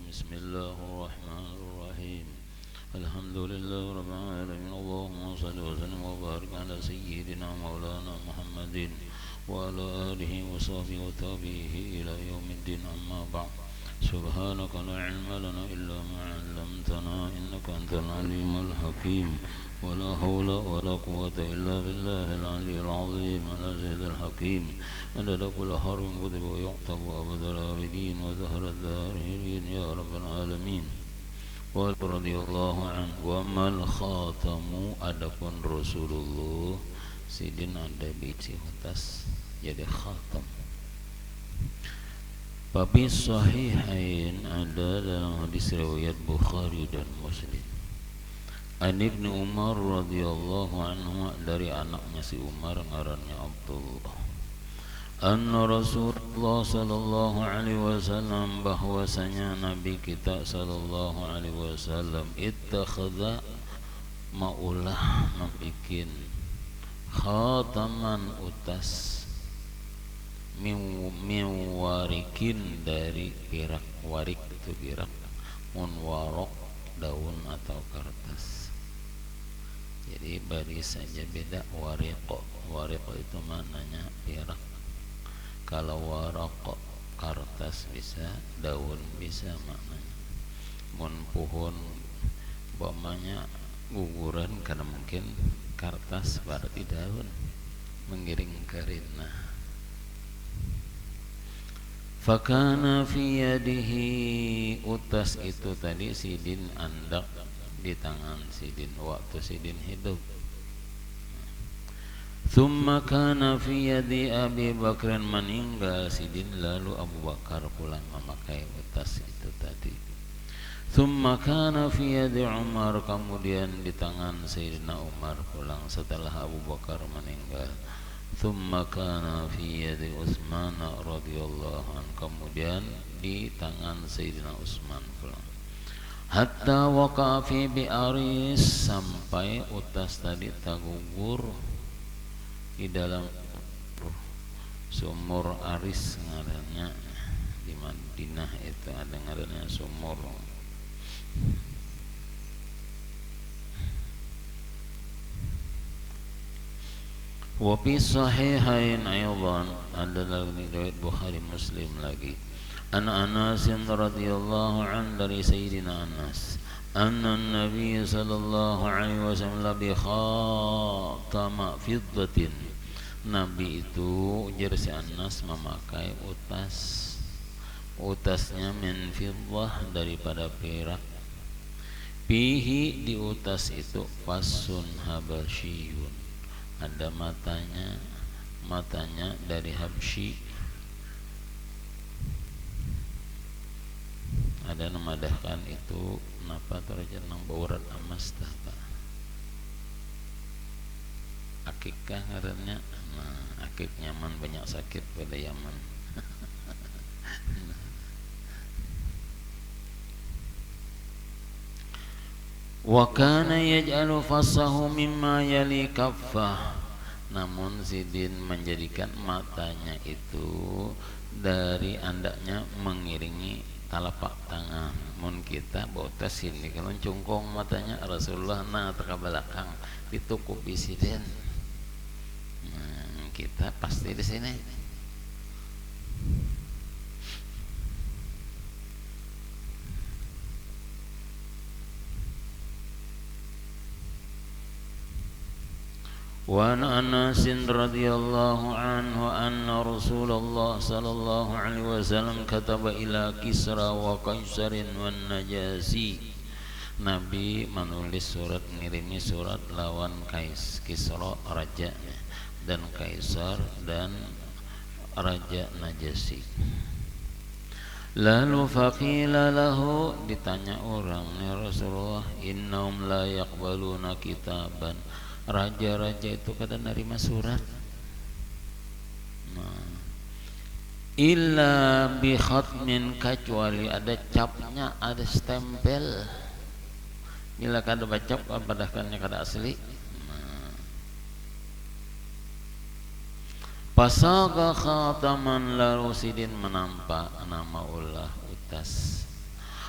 بسم الله الرحمن الرحيم الحمد لله رب العالمين اللهم صل وسلم وبارك على سيدنا مولانا محمد وعلى آله وصحبه وتابعه إلى يوم الدين أما بعد سبحانك لا علم لنا إلا ما علمتنا إنك أنت العليم الحكيم ولا حول ولا قوة إلا بالله العلي العظيم العزيز الحكيم عدد كل حرف كتب ويعتب أبد الآبدين وزهر الدارين يا رب العالمين رضي الله عنه وما الخاتم adapun Rasulullah sidin ada biji hutas jadi khatam. Tapi sahihain ada dalam hadis riwayat Bukhari dan Muslim. An Ibnu Umar radhiyallahu anhu dari anaknya si Umar ngarannya Abdullah. Anna Rasulullah sallallahu alaihi wasallam bahwasanya Nabi kita sallallahu alaihi wasallam ittakhadha maulah membikin khataman utas miwarikin dari pirak. Warik itu pirak, munwarok daun atau kertas. Jadi baris saja beda. Wariq itu maknanya pirak. Kalau waraq kertas bisa, daun bisa maknanya. Mun pohon umpamanya guguran karena mungkin kertas berarti daun mengiring karina. Fakana fi yadihi utas itu tadi sidin andak di tangan sidin waktu sidin hidup. Thumma kana fi yadi Abi Bakr meninggal sidin lalu Abu Bakar pulang memakai utas itu tadi. Thumma kana fi yadi Umar kemudian di tangan Sayyidina Umar pulang setelah Abu Bakar meninggal. Thumma kana fi yadi Utsman radhiyallahu anhu kemudian di tangan Sayyidina Utsman pulang. Hatta waqa fi bi'aris sampai utas tadi tergugur di dalam sumur Aris ngarannya di Madinah itu ada ngarannya sumur. Wa fi sahihain aydan ada lagi riwayat Bukhari Muslim lagi. An Anas radhiyallahu an dari Sayyidina Anas anna Nabi sallallahu alaihi wasallam bi khatama fiddatin. Nabi itu ujar si Anas memakai utasnya min fiddah daripada perak. Pihi di utas itu fasun habasyiyun ada matanya dari Habsyi. Ada namadahkan itu napa tarajan nang bauran amas tah akikah ngarannya. Nah, akik nyaman banyak sakit pada Yaman. Wa kana yaj'alu fasahu mimma yali kaffah. Namun sidin menjadikan matanya itu dari andaknya mengiringi telapak tangan. Mun kita botas ini kalau cungkong matanya Rasulullah nah teka belakang ditukupi sidin. Kita pasti di sini. Wa Anas radhiyallahu anhu anna Rasulullah sallallahu alaihi wasallam kataba ila Kisra wa Kaisarin wan Najasi. Nabi menulis surat ngirimi surat lawan Kisra rajanya dan Kaisar dan Raja Najasi. Lalu faqila lahu ditanya orang ya Rasulullah innahum la yaqbaluna kitaban. Raja-raja itu kadang nerima surat illa bi khatmin kecuali ada capnya ada stempel. Bila kada bacap padahkannya kada asli. Pasaga khataman lalu sidin menampak nama Allah utas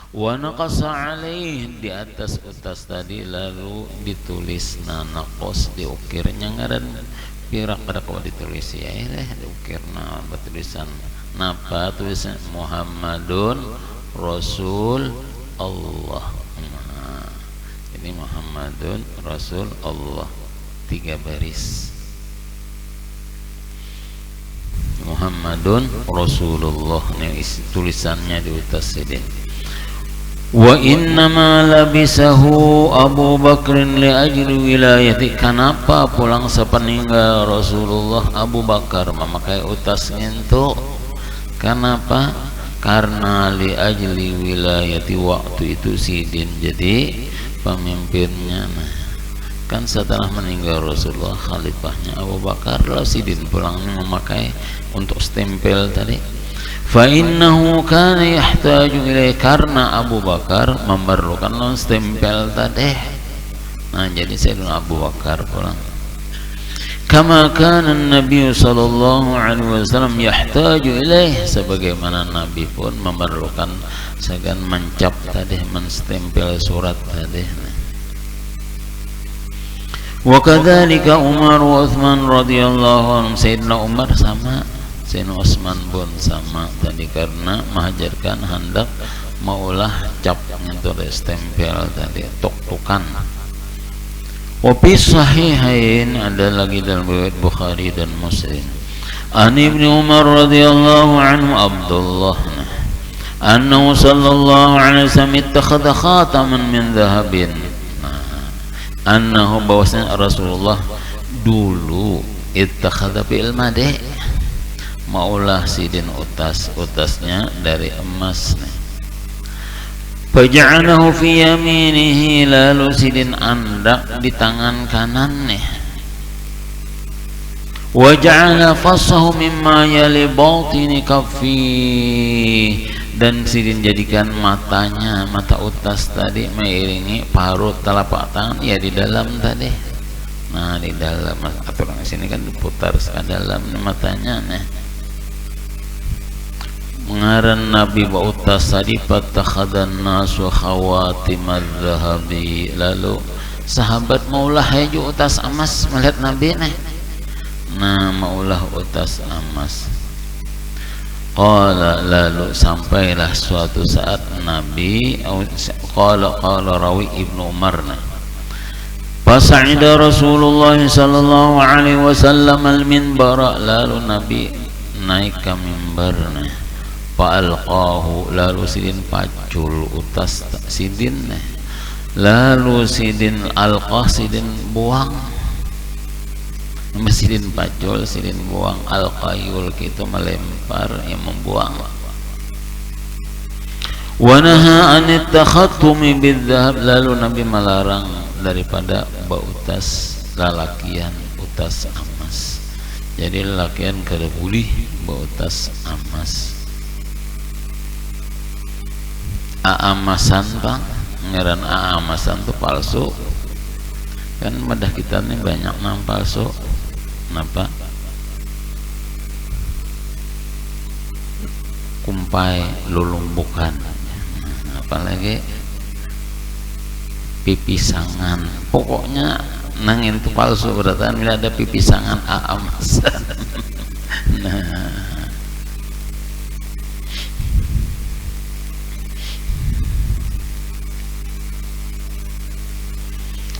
Wa naqasa alaih, di atas utas tadi lalu ditulis naqos, diukirnya ngaran pirak kada kau ditulis ya diukirna bertulisan napa tulisan Muhammadun Rasul Allah. Nah, ini Muhammadun Rasul Allah 3 baris. Muhammadun Rasulullah ini tulisannya di utas ini. Wa innama labisahu Abu Bakrin li ajli wilayati. Kenapa pulang sepeninggal Rasulullah Abu Bakar memakai utas itu? Kenapa? Karena li ajli wilayati, waktu itu Sidin jadi pemimpinnya. Nah, kan setelah meninggal Rasulullah khalifahnya Abu Bakar, lalu Sidin pulangnya memakai untuk stempel tadi. Fa innahu kana yahtaju ilaihi, karena Abu Bakar memerlukan non stempel tadi. Nah, jadi Sayyidina Abu Bakar pulang. Kama kana Nabi sallallahu alaihi wasallam yahtaju ilaihi, sebagaimana Nabi pun memerlukan segan mencap tadi, menstempel surat tadi. Wa kadzalika Umar wa Utsman radhiyallahu anhum, Sayyidina Umar sama Sayyidina Utsman pun sama tadi, karena menghajarkan hendak maulah cap untuk stempel tadi, tok-tokan. Wa fi sahihain, ada lagi dalam riwayat Bukhari dan Muslim, an Ibnu Umar radhiyallahu anhu Abdullah annahu sallallahu alaihi wasallam ittakhadha khataman min dhahabin. Annahu, bahwasanya Rasulullah dulu ittakhadha bil madi, maulah Sidin utasnya dari emas. Faja'alahu fi yaminihi, lalu Sidin andak di tangan kanannya. Wa ja'ala fassahu mimma yali batini kaffi, dan Sidin jadikan matanya, mata utas tadi mengiringi paruh telapak tangan ya di dalam tadi. Nah, di dalam aturan sini kan diputar ke dalam matanya nih. Mengaran Nabi wa utas tadi, fatakhadan nasu khawatimad dhahabi, lalu sahabat maulah haju utas emas melihat Nabi nih. Nah, maulah utas emas. Qala, lalu sampailah suatu saat Nabi, qala rawi Ibnu Umar, fasa'ida Rasulullah sallallahu alaihi wasallam al-minbar, lalu Nabi naik ke mimbarnya. Fa'alqahu, lalu Sidin pacul utas Sidin, lalu Sidin alqah, Sidin buang. Sidin pacul, Sidin buang. Al-qayul itu melempar, yang membuang. Wa naha an at-takhattumi bidzahab, lalu Nabi melarang daripada bautas lalakian utas emas. Jadi lalakian kada boleh bautas emas. Aamasan bang, ngaran aamasan itu palsu. Kan madah kita nih banyak nang palsu. Kenapa? Kumpai lulumbukan, apalagi pipisangan, pokoknya nang itu palsu, berarti bila ada pipisangan aamasan. Nah,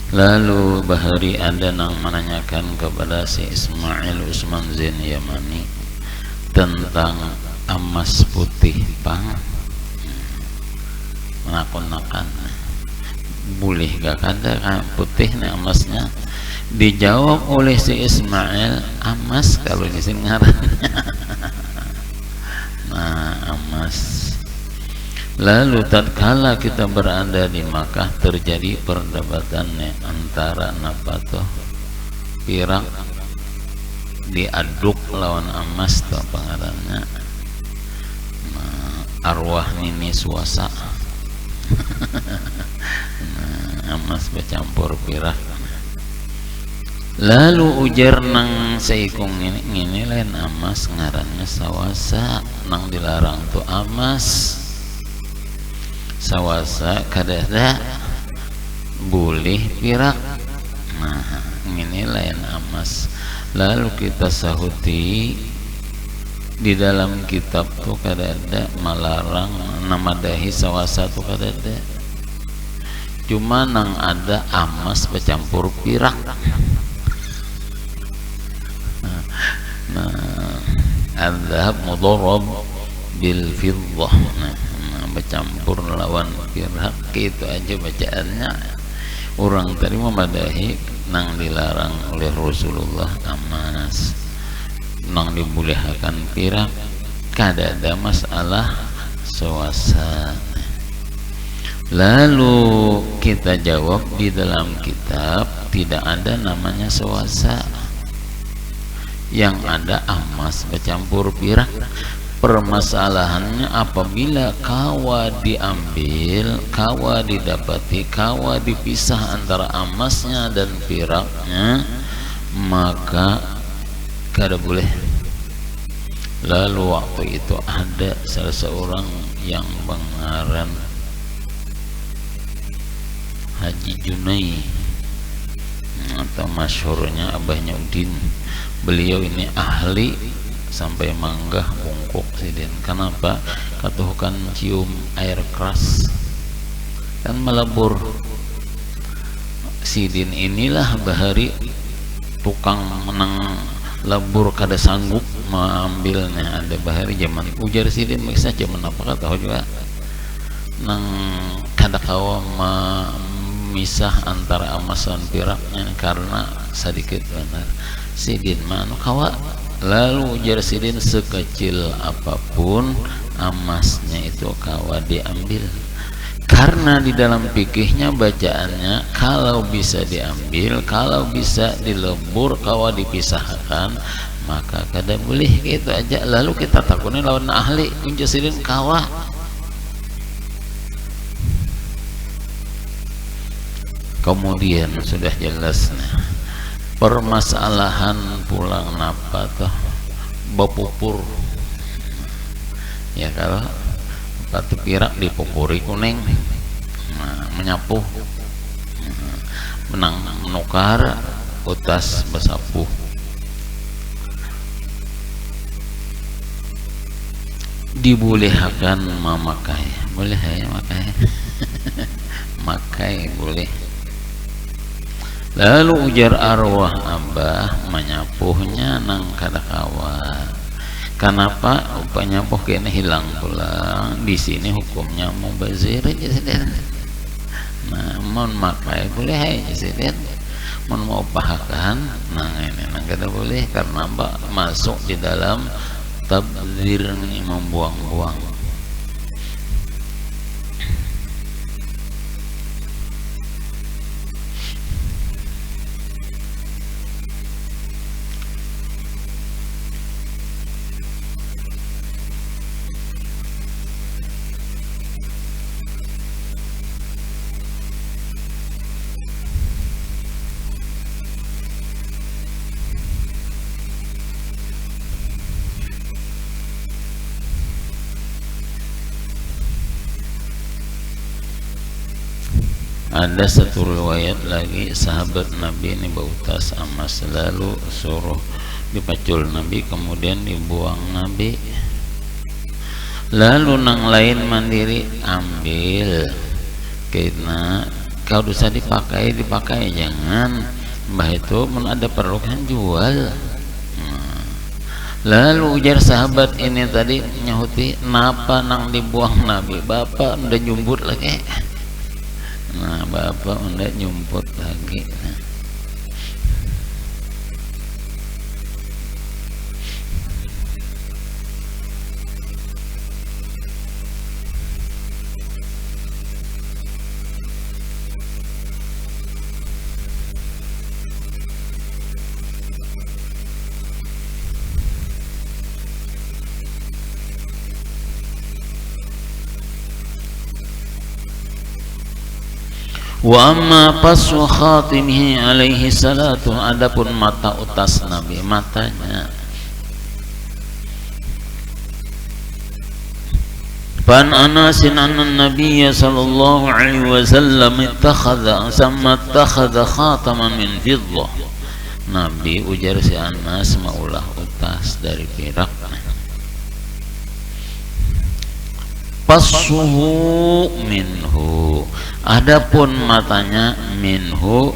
lalu Bahari ada yang menanyakan kepada si Ismail Usman Zain Yamani tentang emas putih pang, menakon-nakan boleh gak kada putih nih emasnya? Dijawab oleh si Ismail, emas kalau di sini ngarannya. Nah, emas. Lalu tatkala kita berada di Makkah, terjadi perdebatannya antara napato pirak diaduk lawan emas atau pengarannya. Nah, arwah nini suasa. Nah, emas bercampur pirak. Lalu ujar nang seikung ini lain emas, ngarannya sawasa, nang dilarang tuh emas. sawasa kadada boleh pirak. Nah ini lain amas. Lalu kita sahuti di dalam kitab tuh kadada melarang namadahi sawasa tuh kadada, cuma nang ada amas bercampur pirak. Nah adzhab mudharrab bil fiddah, nah bercampur lawan pirak, itu aja bacaannya. Orang tadi memadahi nang dilarang oleh Rasulullah amas, nang dibolehkan pirak, kadada masalah sawasa. Lalu kita jawab di dalam kitab tidak ada namanya sawasa, yang ada amas bercampur pirak. Permasalahannya apabila kawa diambil, kawa didapati, kawa dipisah antara amasnya dan piraknya, maka kada boleh. Lalu waktu itu ada salah seorang yang pengaran Haji Junai atau masyhurnya Abahnya Udin. Beliau ini ahli sampai manggah bungkuk sidin. Kenapa? Katuhkan cium air keras dan melebur. Sidin inilah bahari tukang menang lebur kada sanggup mengambilnya. Ada bahari zaman ujar sidin bisa zaman apa kata juga nang kada kawa memisah antara amasan piraknya karena sedikit benar. Sidin manu kawa. Lalu ujar sidin sekecil apapun amasnya itu kawa diambil, karena di dalam fikihnya bacaannya kalau bisa diambil, kalau bisa dilebur, kawa dipisahkan, maka kada boleh. Gitu aja. Lalu kita takutnya lawan ahli ujar sidin kawa. Kemudian sudah jelas permasalahan pulang napa toh bapupur ya, kalau batu pirak dipupuri kuning, nah, menyapuh, menang menukar utas besapuh. Dibolehkan memakai, boleh ya makai makai boleh. Lalu ujar arwah abah menyapuhnya nang kada kawa. Kenapa? Penyapuh kena hilang pula. Di sini hukumnya mubazir aja sidin. Nah, mon makai boleh aja sidin. Mon mau pahakan, nah ini nang kada boleh karena masuk di dalam tabdzir ini, membuang-buang. Ada satu riwayat lagi, sahabat Nabi ini bautas amas, lalu suruh dipacul Nabi, kemudian dibuang Nabi. Lalu nang lain mandiri ambil, karena kau bisa dipakai jangan mbah itu mun ada perlu kan jual. Lalu ujar sahabat ini tadi nyahuti, napa nang dibuang Nabi, bapak udah nyumbut lagi. Nah bapak udah nyumput lagi. Wa amma paswa khatimihi alaihi salatu, adapun mata utas Nabi, matanya Fan Anasin anna Nabiyya sallallahu alaihi wasallam ittakhadha khataman min fiddah. Nabi ujar si Anas maulah utas dari perak. Pasuhu minhu. Adapun matanya minhu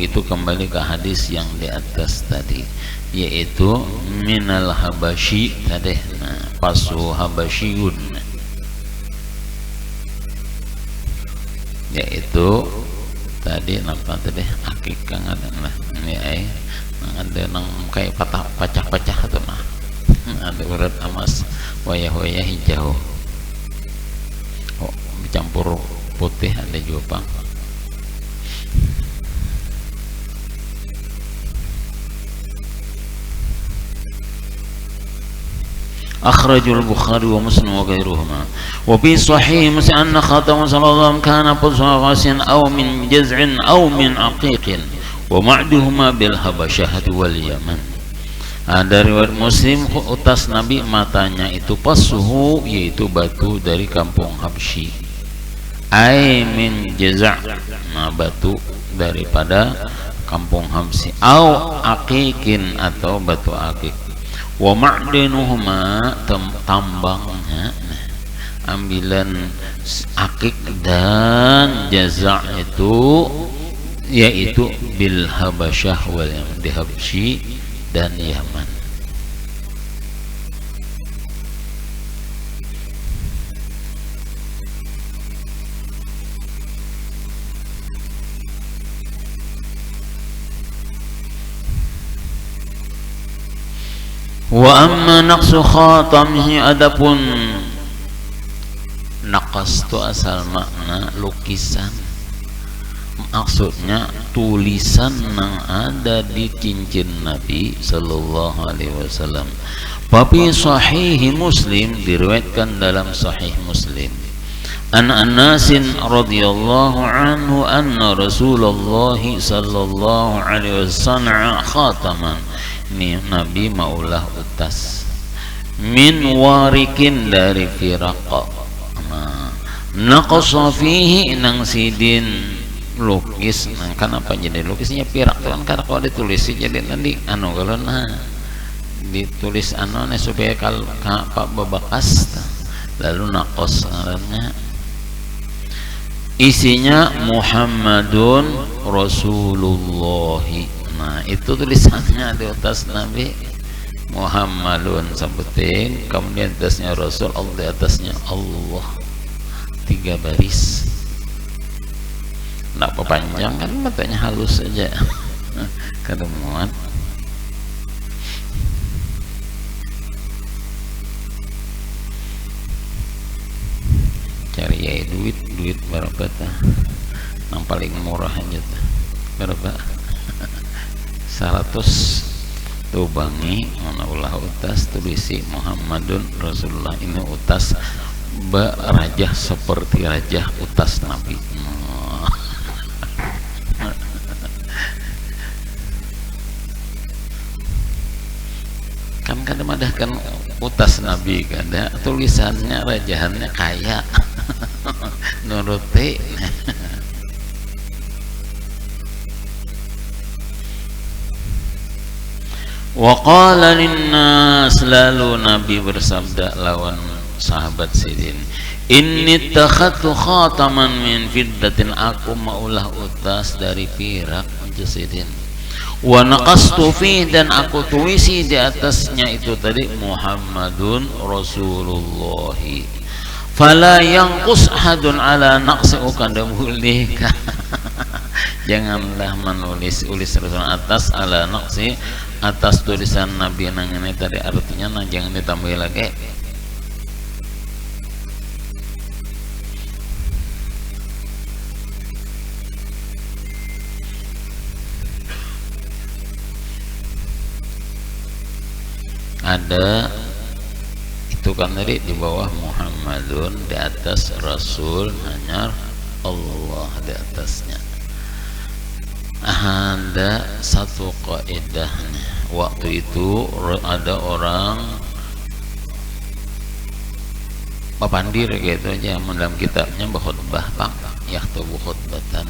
itu kembali ke hadis yang di atas tadi, yaitu minal habasyi tadi. Nah, pasu habasyun, yaitu tadi nampak tadi akikah ada lah ini ada nang kayak pacah-pacah atau nah ada urat emas wayah-wayah hijau, oh dicampur putih ada juga pang. Akhrajul Bukhari wa Muslim wa ghairuhuma. Wa fi sahih Muslim anna khataman sallallahu kana qaswasin aw min jaz'in aw min aqiqin wa ma'duhuma bil Habasyah wal Yaman. Dari riwayat Muslim utas Nabi matanya itu pasuhu, yaitu batu dari kampung Habsyi. Ai min jaza', nah batu daripada kampung Habsyi, au aqiqin atau batu aqiq. Wa ma'dinuhuma tambangnya, ambilan akik dan jaza' itu yaitu bil Habasyah wal Yaman, di Habsyi dan Yaman. Wa amma naqsu khatamihi, adapun naqas itu asal makna lukisan, maksudnya tulisan yang ada di cincin Nabi sallallahu alaihi wasallam. Tapi sahih Muslim, diriwayatkan dalam sahih Muslim, an Anasin radhiyallahu anhu anna Rasulullah sallallahu alaihi wasallam khataman, ini Nabi maulah utas min warikin dari firaqa. Nah, naqasa fihi nang sidin lukis, nah kan apa jadi lukisnya pirak kan, karena kalau ditulis jadi nanti anu kalau nah ditulis anu nih supaya kalau apa bebekas, lalu naqas artinya isinya Muhammadun Rasulullah. Nah itu tulisannya di atas Nabi Muhammadun sebutin, kemudian atasnya Rasul, Allah di atasnya Allah, 3 baris. Nggak panjang kan, matanya halus saja kedemuan. Cari ya duit berapa tah, yang paling murah aja tah berapa 100 tuh bangi mana ulah utas tulisi Muhammadun Rasulullah, ini utas rajah seperti rajah utas Nabi. Kan kadang ada kan utas Nabi, kada tulisannya rajahannya kayak nuruti. Wa qala linnas, lalu Nabi bersabda lawan sahabat sidin, inni takhatu khataman min fiddatin, aku maulah utas dari perak sidin, wa naqastu fi, dan aku tuisi di atasnya itu tadi Muhammadun Rasulullah, fala yanqus ahadun ala naqsi, ukanda boleh janganlah menulis Rasul atas ala naqsi, atas tulisan Nabi nang ini tadi, artinya nah jangan ditambah lagi. Ada itu kan tadi di bawah Muhammadun, di atas Rasul, hanya Allah di atasnya. Ada satu kaidahnya, waktu itu ada orang papandir gitu aja dalam kitabnya khutbah bang yaktubu khutbatan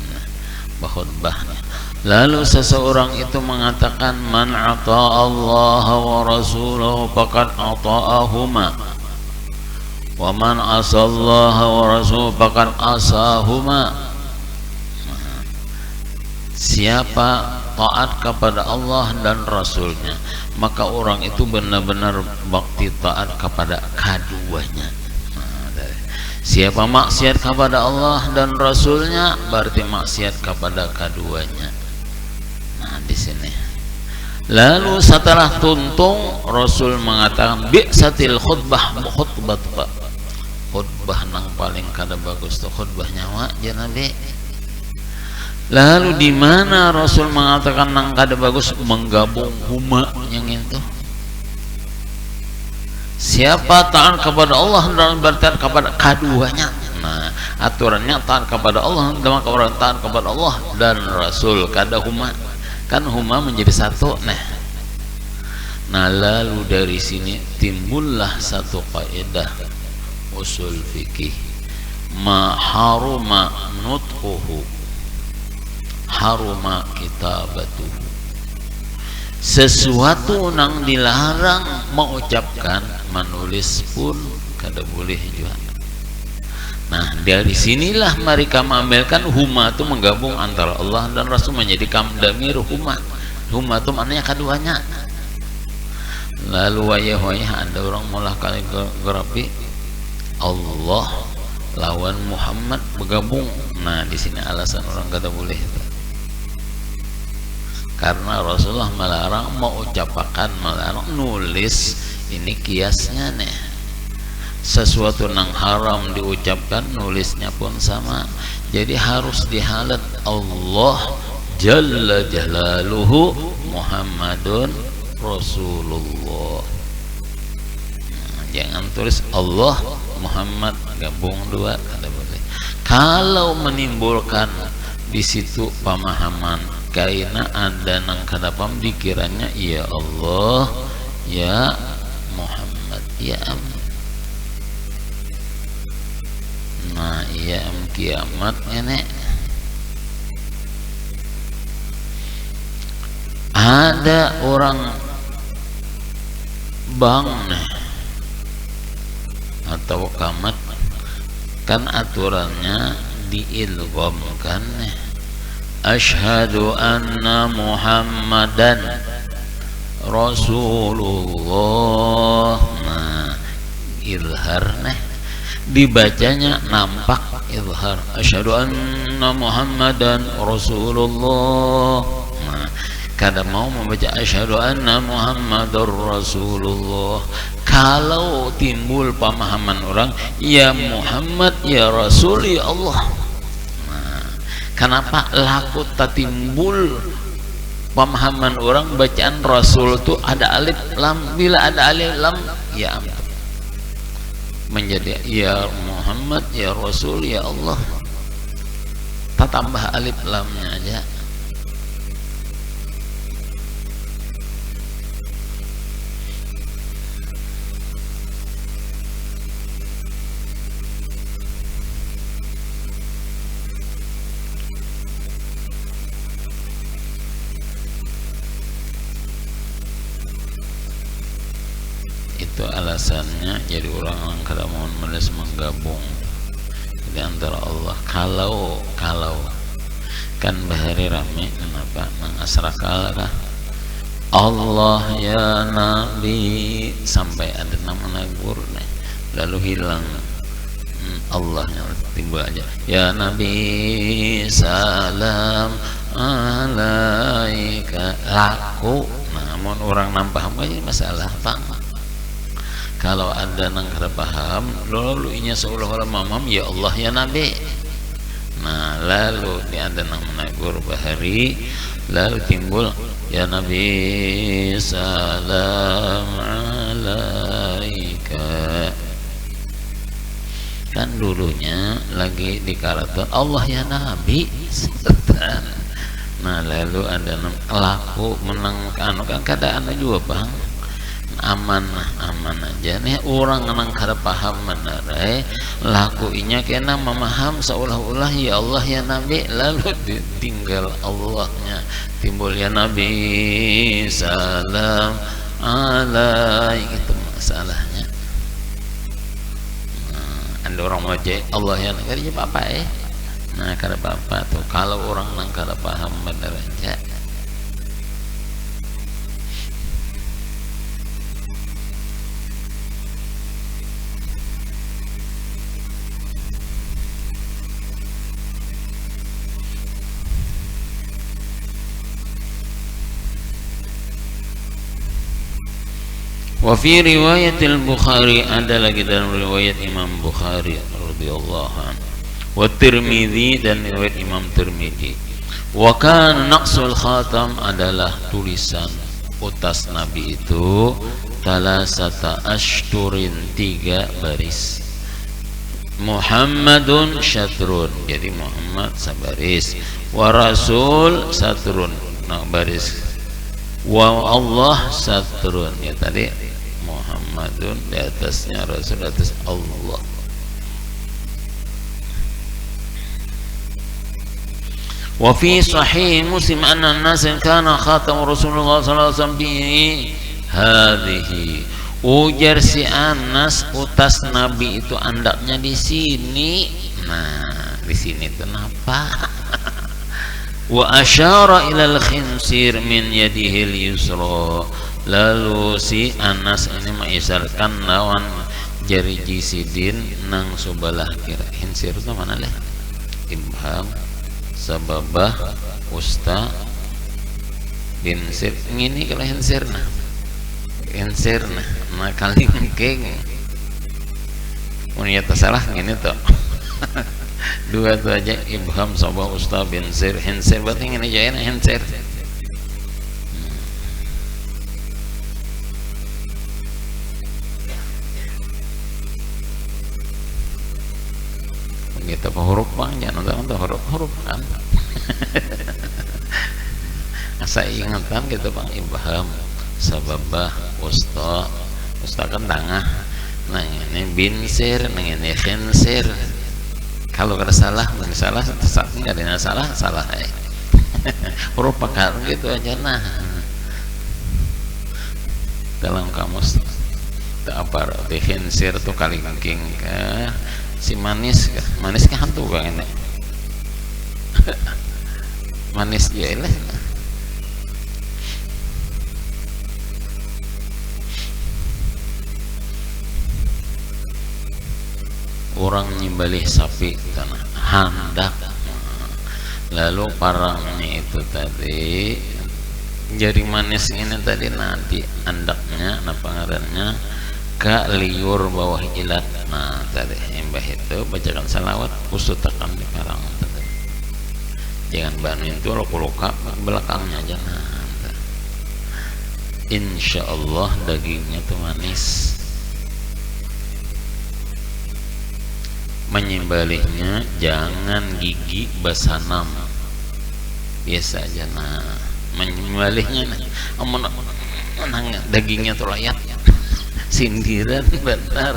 khutbahnya. Lalu seseorang itu mengatakan man ata Allah wa rasulahu faqad ata'ahuma wa man asallaha wa rasulahu faqad asahuma. Siapa taat kepada Allah dan Rasulnya, maka orang itu benar-benar bakti taat kepada keduanya. Siapa maksiat kepada Allah dan Rasulnya, berarti maksiat kepada keduanya. Nah, di sini. Lalu setelah tuntung, Rasul mengatakan bi'satil khutbah khutbah nang paling kada bagus tuh khutbah nyawa ya Nabi. Lalu di mana Rasul mengatakan nang kada bagus? Menggabung huma yang itu. Siapa taat kepada Allah dan bertaat kepada keduanya. Nah, aturannya taat kepada Allah, maka orang taat kepada Allah dan Rasul kada huma. Kan huma menjadi satu. Nah, lalu dari sini timbullah satu kaidah usul fikih. Ma haruma nutquhu haruma kitabatuhu. Sesuatu nang dilarang mengucapkan, menulis pun kada boleh juga. Nah, dari sinilah mereka mengambilkan huma itu menggabung antara Allah dan Rasul menjadi kamdamir huma. Huma itu maknanya keduanya. Lalu wayah ada orang mulah kaligrafi Allah lawan Muhammad bergabung. Nah, di sini alasan orang kada boleh. Karena Rasulullah melarang mengucapkan, melarang nulis. Ini kiasnya nih. Sesuatu yang haram diucapkan, nulisnya pun sama. Jadi harus dihalat Allah Jalla Jalaluhu Muhammadun Rasulullah. Nah, jangan tulis Allah Muhammad gabung dua, kada boleh. Kalau menimbulkan di situ pemahaman karena ada nang kada paham dikiranya ya Allah ya Muhammad ya am. Nah, ya am kiamat ini ada orang bang atau kamat kan aturannya diilghamkan asyhadu anna Muhammadan Rasulullah. Nah, izhar dibacanya nampak izhar asyhadu anna Muhammadan Rasulullah. Nah, kada mau membaca asyhadu anna Muhammadar Rasulullah. Kalau timbul pemahaman orang ya Muhammad ya Rasul ya Allah. Kenapa laku timbul pemahaman orang bacaan Rasul itu ada alif lam? Bila ada alif lam ya menjadi ya Muhammad ya Rasul ya Allah. Tak tambah alif lamnya aja. Itu alasannya jadi orang yang kada mau menulis menggabung di antara Allah. Kalau kan bahari rame kenapa mengasrakal kah Allah ya Nabi sampai ada nama nagur lalu hilang Allahnya timbul aja ya Nabi salam alaika laku. Namun orang nampak aja masalah bang. Kalau ada nang kada paham lalu inya seolah-olah mamam ya Allah ya Nabi. Nah, lalu di ada nang menegur bahari lalu timbul ya Nabi salam alaika. Kan dulunya lagi di karakter Allah ya Nabi. Nah, lalu ada nang laku menang anu kan kada anu juga bang. aman aja nih orang nang kada paham benar laku inya kena memaham seolah-olah ya Allah ya Nabi, lalu ditinggal Allahnya, timbul ya Nabi salam alaik, itu masalahnya. Ada orang mau Allah ya Nabi apa nah kada apa tuh kalau orang nang kada paham benar aja. Wa fi riwayatil Bukhari, ada lagi dalam riwayat Imam Bukhari radhiyallahu anhu, wa Tirmidzi dan riwayat Imam Tirmidzi, wa kana naqsul khatam adalah tulisan utas Nabi itu talasata ashturin 3 baris, Muhammadun syatrun, jadi Muhammad sabaris, wa Rasul satrun, nah baris, wa Allah satrun, ya tadi Muhammadun di atasnya Rasul, di atas Allah. Wa fi sahih Muslim anna an-nas kana khatam Rasulullah sallallahu alaihi wasallam bi hadhihi, ujar si Anas utas Nabi itu andaknya di sini. Nah, di sini itu kenapa? Wa asyara ilal khinsir min yadihil yusra, lalu si Anas ini mengisarkan lawan jari jisidin nang sebelah kiri. Khinsir itu mana leh? Ibham, sababah, usta, binsir. Ini kalau khinsir nah, khinsir nah kali mungkin punya salah ini tuh. Dua itu aja, ibham, sabah, usta, binsir, hinsir. Berarti ini aja hinsir. Kita huruf bang, jangan nonton huruf kan. Asa ingatan gitu bang, ibham, sababah, usta kan tengah. Nah ini binsir, nah ini hinsir. Kalau ada salah, nggak ada salah. Huruf pakar gitu aja nah. Dalam kamus apa arti hinsir tuh kali kengking si manis kah hantu kah ini? Manis ya ini. Orang nyimbalih sapi tanah handak, lalu parangnya itu tadi jari manis ini tadi nanti andaknya apa ngarannya ka liur bawah ilat. Nah tadi imbah itu bacakan salawat usut tekan di parang tadi, jangan banuin itu luka belakangnya aja. Nah insya Allah dagingnya tuh manis. Menyembelihnya jangan gigi basanam, biasa aja. Nah menyembelihnya amun dagingnya tuh layak sindiran benar.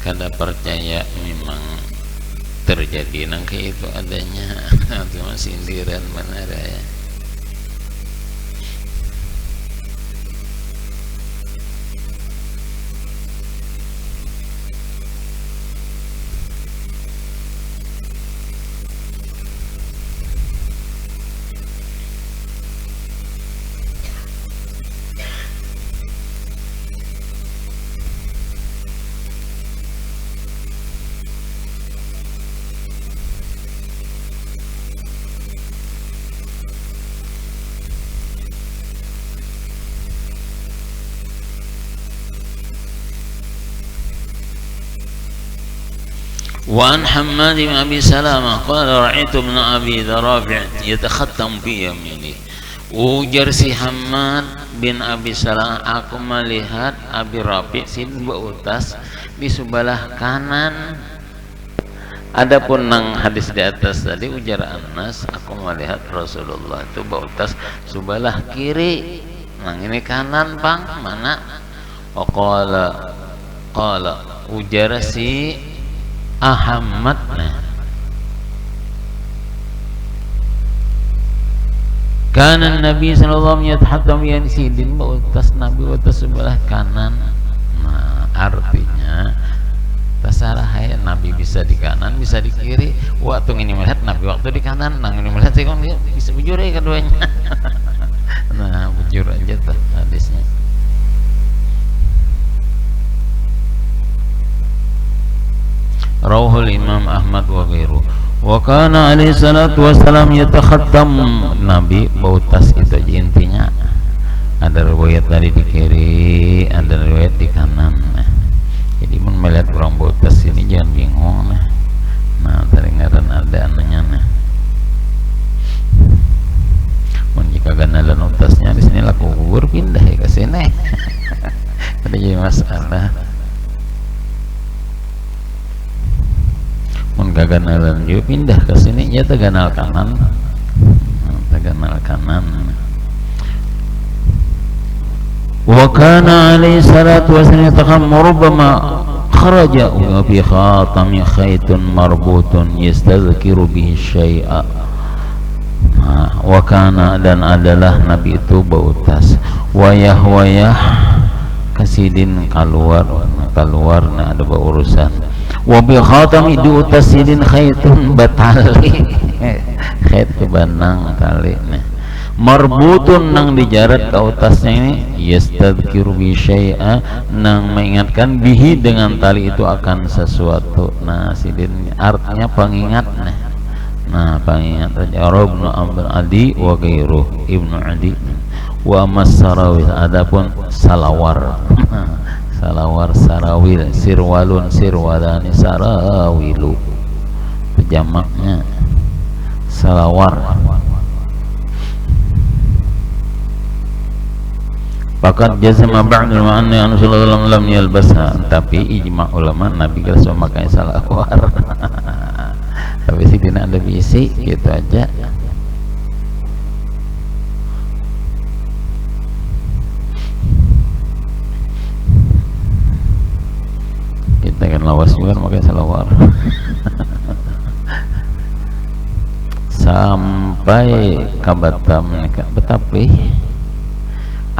Kada percaya memang terjadi nangka itu adanya cuma sindiran benar ya. وعن حماد بن أبي سلامة قال رأيت ابن أبي ذرافع يتختم في يمينه Ujar si Hamad bin Abi Salamah, aku melihat Abi Rafi sin bautas di sebelah kanan. Adapun nang hadis di atas tadi ujar Anas, aku melihat Rasulullah itu bautas sebelah kiri. Nang ini kanan pang mana? Qala ujar si Ahmad Kana Nabi sallallahu alaihi wasallam yatahadam yansidin bautas Nabi bautas sebelah kanan. Nah, artinya terserah ya, Nabi bisa di kanan bisa di kiri. Waktu ini melihat Nabi waktu di kanan, nang ini melihat sih kan bisa bujur ya keduanya. Nah, bujur aja tuh hadisnya. Rawahul Imam Ahmad wa ghairu. Wa kana alaihi salatu wassalam yatakhattam, Nabi bautas itu aja intinya. Ada riwayat dari di kiri, ada riwayat di kanan. Jadi mun melihat orang bautas ini jangan bingung. Nah, teringaran ada ananya nah. Mun jika ganalan utasnya di sini laku kubur pindah ya ke sini. Ada jadi masalah. Mun gaganalan juga pindah ke sini ya teganal kanan. Teganal kanan. Wa kana alaihi salatu wasallam yatakhammar rubbama kharaja wa bi khatami khaytun marbutun yastadhkiru bihi syai'a. Wa kana, dan adalah Nabi itu bautas wayah kasidin keluar nah ada urusan. Wa bi khatami diutas sidin khaytun batali khayt kebanang tali nih marbutun nang dijarat ke utasnya ini yastadkiru bi syai'a nang mengingatkan bihi dengan tali itu akan sesuatu. Nah sidin artinya pengingat nah pengingat aja. Ibnu Amr Adi wa ghairuh Ibnu Adi wa mas-Sarawi, adapun salawar salawar sarawil sirwalun sirwalani sarawilu jamaknya salawar. Fakat jazama ba'dul ma'anna an sallallahu lam yalbasha, tapi ijma ulama Nabi kalau memakai salawar. Tapi sih tidak ada bisi gitu aja. Kita kan lawas juga pakai salawar. Sampai ke Batam Betapi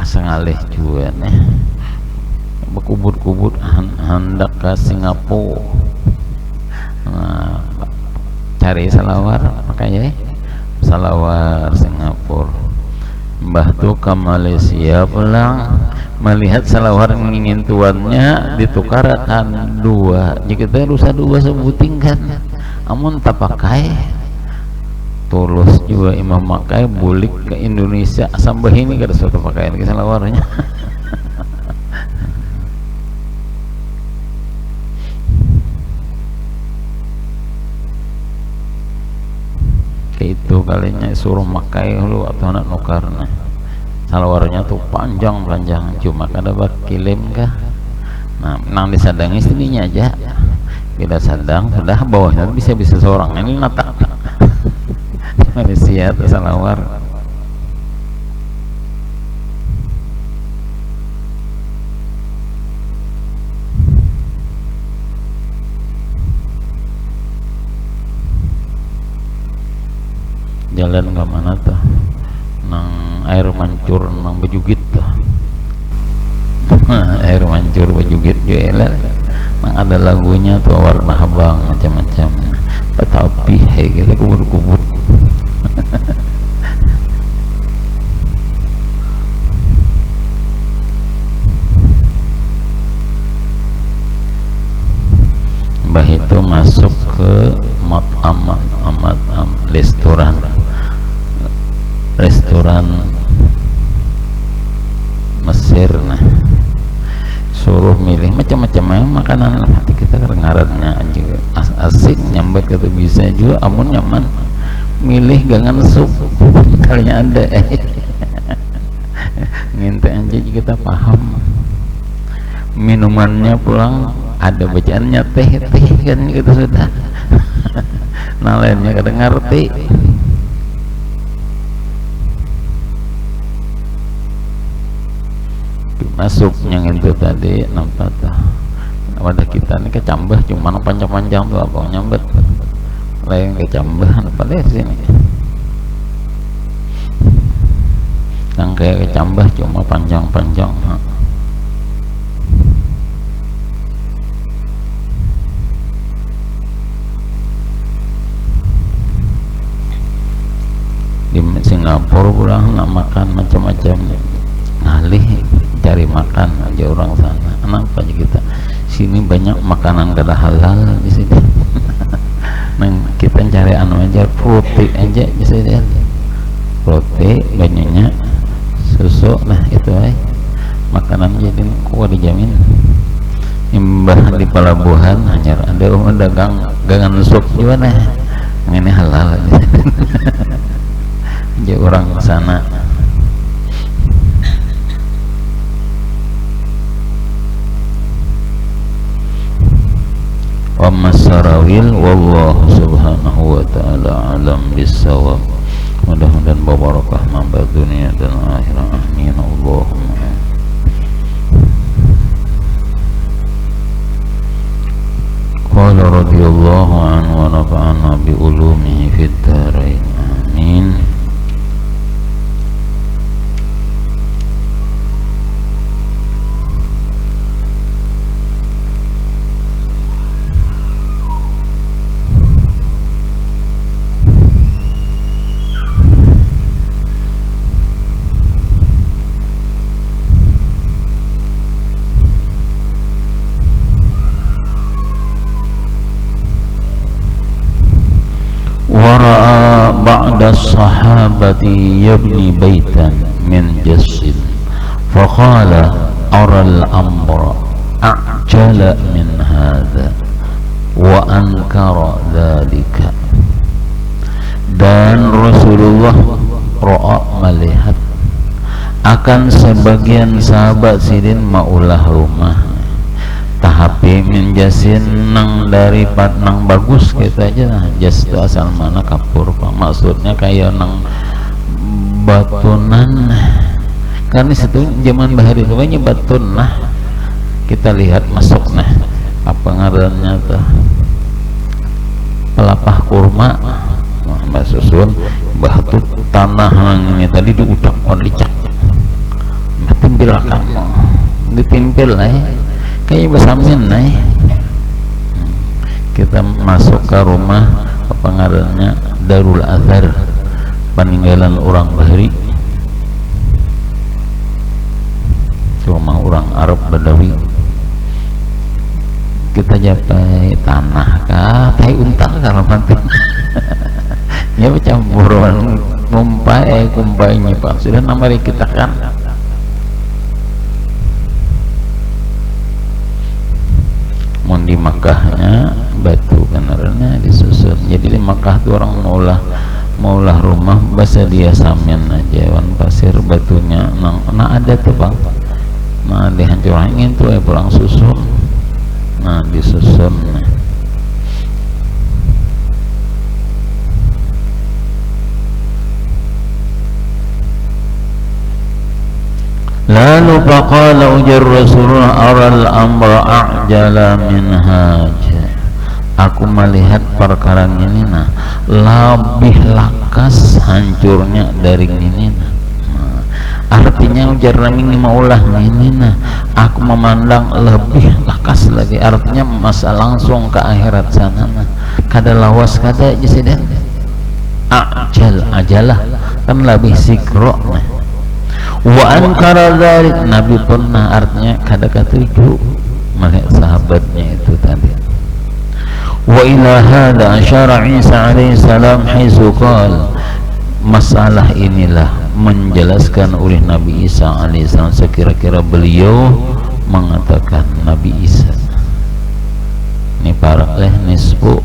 asa ngalih juga nih berkubur-kubur hendak ke Singapura. Nah, cari salawar makanya salawar Singapura. Mbah tuh ke Malaysia pulang melihat salawar ingin tuannya ditukarkan dua, jika kita rusak dua sebuting kan amun tak pakai tulus juga imam makai bulik ke Indonesia sampai ini kada suatu pakaian ke salawarnya. Kayak itu kalinya suruh makai lu atau anak nukarnya salawarnya tuh panjang cuma kada berkilim kah. Nah nang disadangi sininya aja tidak sadang sudah bawahnya bisa seorang ini nata Malaysia atau salawar. Jalan ke mana tuh nang air mancur nang Bejugit tuh. Air mancur Bejugit juga nang ada lagunya tuh warna abang macam-macam tetapi hei kita kubur-kubur. Mbah itu masuk ke restoran Mesir nah suruh milih macam-macam makanan hati kita kedengarannya juga asik nyambat kata bisa juga amun nyaman milih gangan sup kalinya ada nginte aja kita paham. Minumannya pulang ada bacaannya teh kan gitu sudah. Nah lainnya kadang ngerti. Masuk yang itu tadi nampak tuh wadah kita ini kecambah cuma panjang-panjang tuh apa nyambet lain kecambah apa deh sini yang kayak kecambah cuma panjang-panjang. Di Singapura pulang nak makan macam-macam ngalih cari makan aja orang sana. Kenapa aja kita sini banyak makanan kada halal di sini. Neng kita cari anu aja roti aja di sini. Roti banyaknya susu nah itu makanan jadi kuat dijamin. Imbah di pelabuhan hanya ada dagang gangan sup juga nah ini halal aja. Aja orang sana. Wa masarawil wallahu subhanahu wa ta'ala alam bisawab. Mudah-mudahan barakah mamba dunia dan akhirat. Amin Allahumma. Qala radhiyallahu anhu wa nafa'ana bi ulumihi fid dharain. Amin. Wara'a ba'da sahabati yabni baitan min jassin faqala aral amra a'jala min hadha wa ankara dhalika. Dan Rasulullah ra'a melihat akan sebagian sahabat sidin maulah rumah tahapi minjasin nang dari nang bagus gitu aja nah. Jas itu asal mana kapur pak, maksudnya kayak nang batunan karena situ zaman bahari itu banyak batun nah kita lihat masuk nah apa ngarannya tuh pelapah kurma Mbak Susun batu tanah ini tadi diudak dicak ditimpil kamu ditimpil lah kayak besamin nih. Kita masuk ke rumah apa ngarannya Darul Azhar peninggalan orang Bahari, rumah orang Arab Badawi. Kita japai tanah kah tai unta kalau nanti ya campuran kumpainya pak sudah nama kita kan di Makkahnya batu kenaranya disusun. Jadi di Makkah tuh orang maulah rumah bahasa dia samin aja wan pasir batunya nah ada tuh bang nah dihancurangin tuh pulang susun nah disusun lalu faqala ujar Rasulullah aral amra a'jala min haja. Aku melihat perkara ini nah lebih lakas hancurnya dari ini nah. Artinya ujar nami maulah ini nah aku memandang lebih lakas lagi artinya masa langsung ke akhirat sana nah kada lawas kada jisiden ajalah kan lebih sikro nah wa ankara dzalik Nabi pernah artinya kada ketuju melihat sahabatnya itu tadi. Wa ila hadza asyara Isa alaihi salam haitsu qala masalah inilah menjelaskan oleh Nabi Isa alaihi salam sekira-kira beliau mengatakan Nabi Isa ini para nisbu.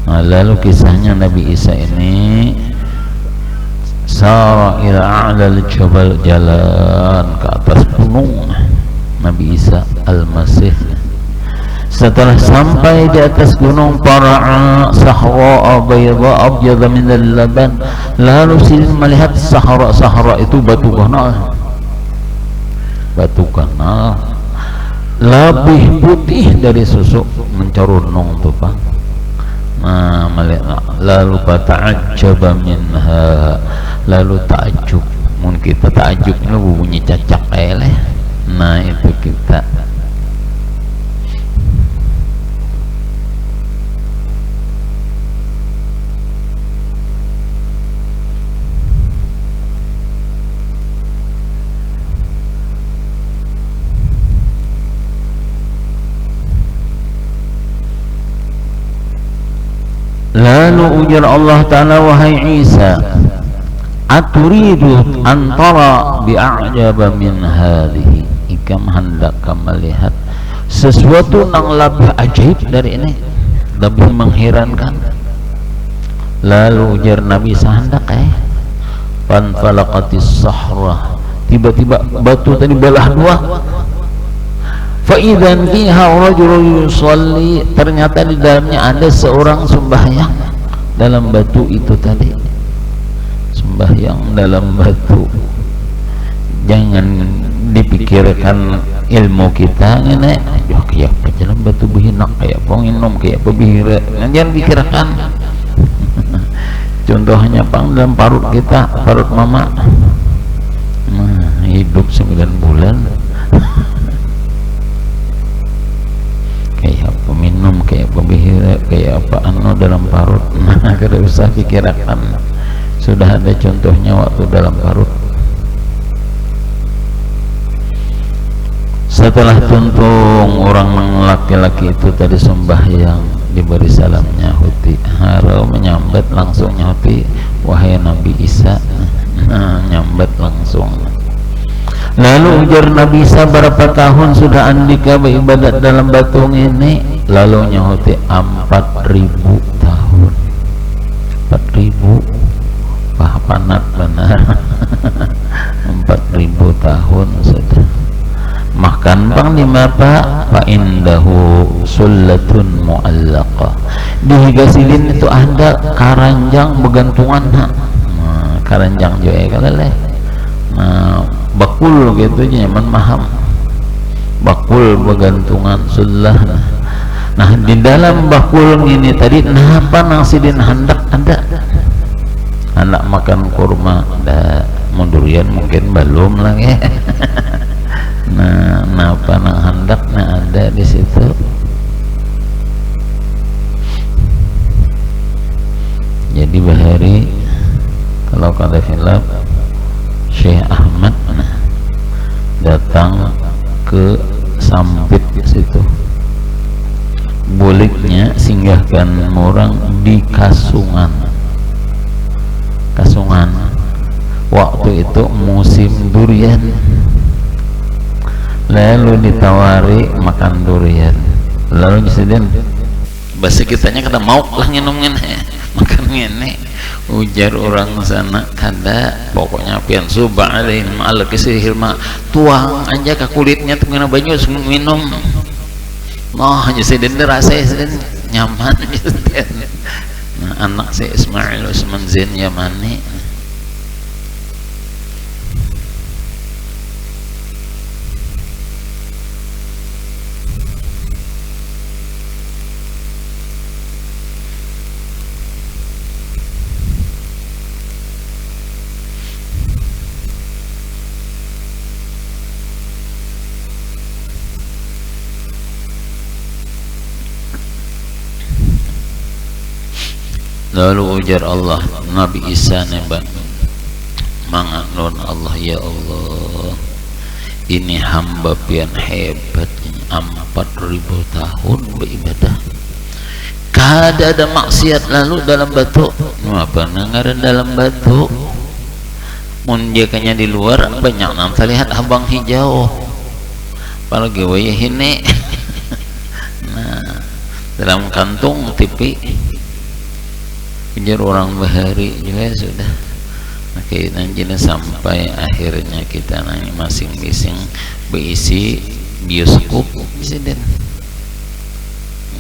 Nah, lalu kisahnya Nabi Isa ini sara ila a'lal jabal, jalan ke atas gunung Nabi Isa al-Masih. Setelah sampai di atas gunung, para'a sahra bayda abyad min al-laban, lalu Sidin melihat sahara itu batu kanal lebih putih dari susu, mencorunung tuh Pak. Nah, lalu fata'ajjaba minha, lalu takjub. Mun kita takjubnya bunyi cacak eleh. Nah, itu kita. Lalu ujar Allah Ta'ala, wahai Isa, aturidu antara bi'a'jaba min hadhihi, ikam hendak melihat sesuatu yang lebih ajaib dari ini, lebih mengherankan. Lalu ujar Nabi Isa, hendak fanfalaqatis sahra, tiba-tiba batu tadi belah dua. Fa'idan fiha rajulun yusalli, ternyata di dalamnya ada seorang sembahyang dalam batu itu tadi. Sembahyang dalam batu. Jangan dipikirkan ilmu kita ini kayak apa dalam batu behinak, kayak apa nginom, kayak apa bihira. Jangan pikirkan. Contohnya pang dalam parut kita, parut mama. Nah, hidup 9 bulan. Kayak apa minum, kayak apa bihira, kayak apa dalam parut. Nah, kada usah pikirkan, sudah ada contohnya waktu dalam parut. Setelah tuntung orang laki-laki itu tadi sembahyang, diberi salam nyahuti, harau menyambat langsung nyahuti, wahai Nabi Isa. Nah, nyambat langsung. Lalu ujar Nabi Isa, berapa tahun sudah andika beribadat dalam batu ini? Lalu nyahuti 4.000 tahun. 4.000, wah panat benar. 4.000 tahun sudah. Makan bang di mapa, fa indahu sullatun mu'allaqah. Di Higasilin itu ada karanjang begantungan. Nah, karanjang juga kaleleh. Nah, bakul gitu nyaman maham, bakul begantungan sulah. Nah, di dalam bakul ini tadi kenapa nang Sidin hendak ada anak makan kurma, ada mundurian mungkin belum lagi. Nah, kenapa nang hendak ada di situ. Jadi bahari kalau kata film Syekh Ahmad datang ke Sampit situ, bolehnya singgahkan orang di Kasungan. Waktu itu musim durian, lalu ditawari makan durian. Lalu Sidin bahasa kitanya kata mau lah nginum makan ngene. Ujar orang sana, kada pokoknya pian subah alaihim ma'al kisihil ma, tuang aja ke kulitnya tuh kena banyu minum. Nah, hanya Sidin rasa Sidin nyaman. Nah, anak si Ismail Usman Zain Yamani. Lalu ujar Allah Nabi Isa nembak manganun Allah, ya Allah, ini hamba pian hebat 4.000 tahun beribadah, kada ada maksiat lalu dalam batu. Apa ngaran dalam batu? Mun jakanya di luar banyak nam terlihat abang hijau, apalagi wayah ini. Nah, dalam kantung tipi ujar orang bahari juga sudah. Nah, Kayaknya sampai akhirnya kita nanya masing-masing berisi bioskop presiden.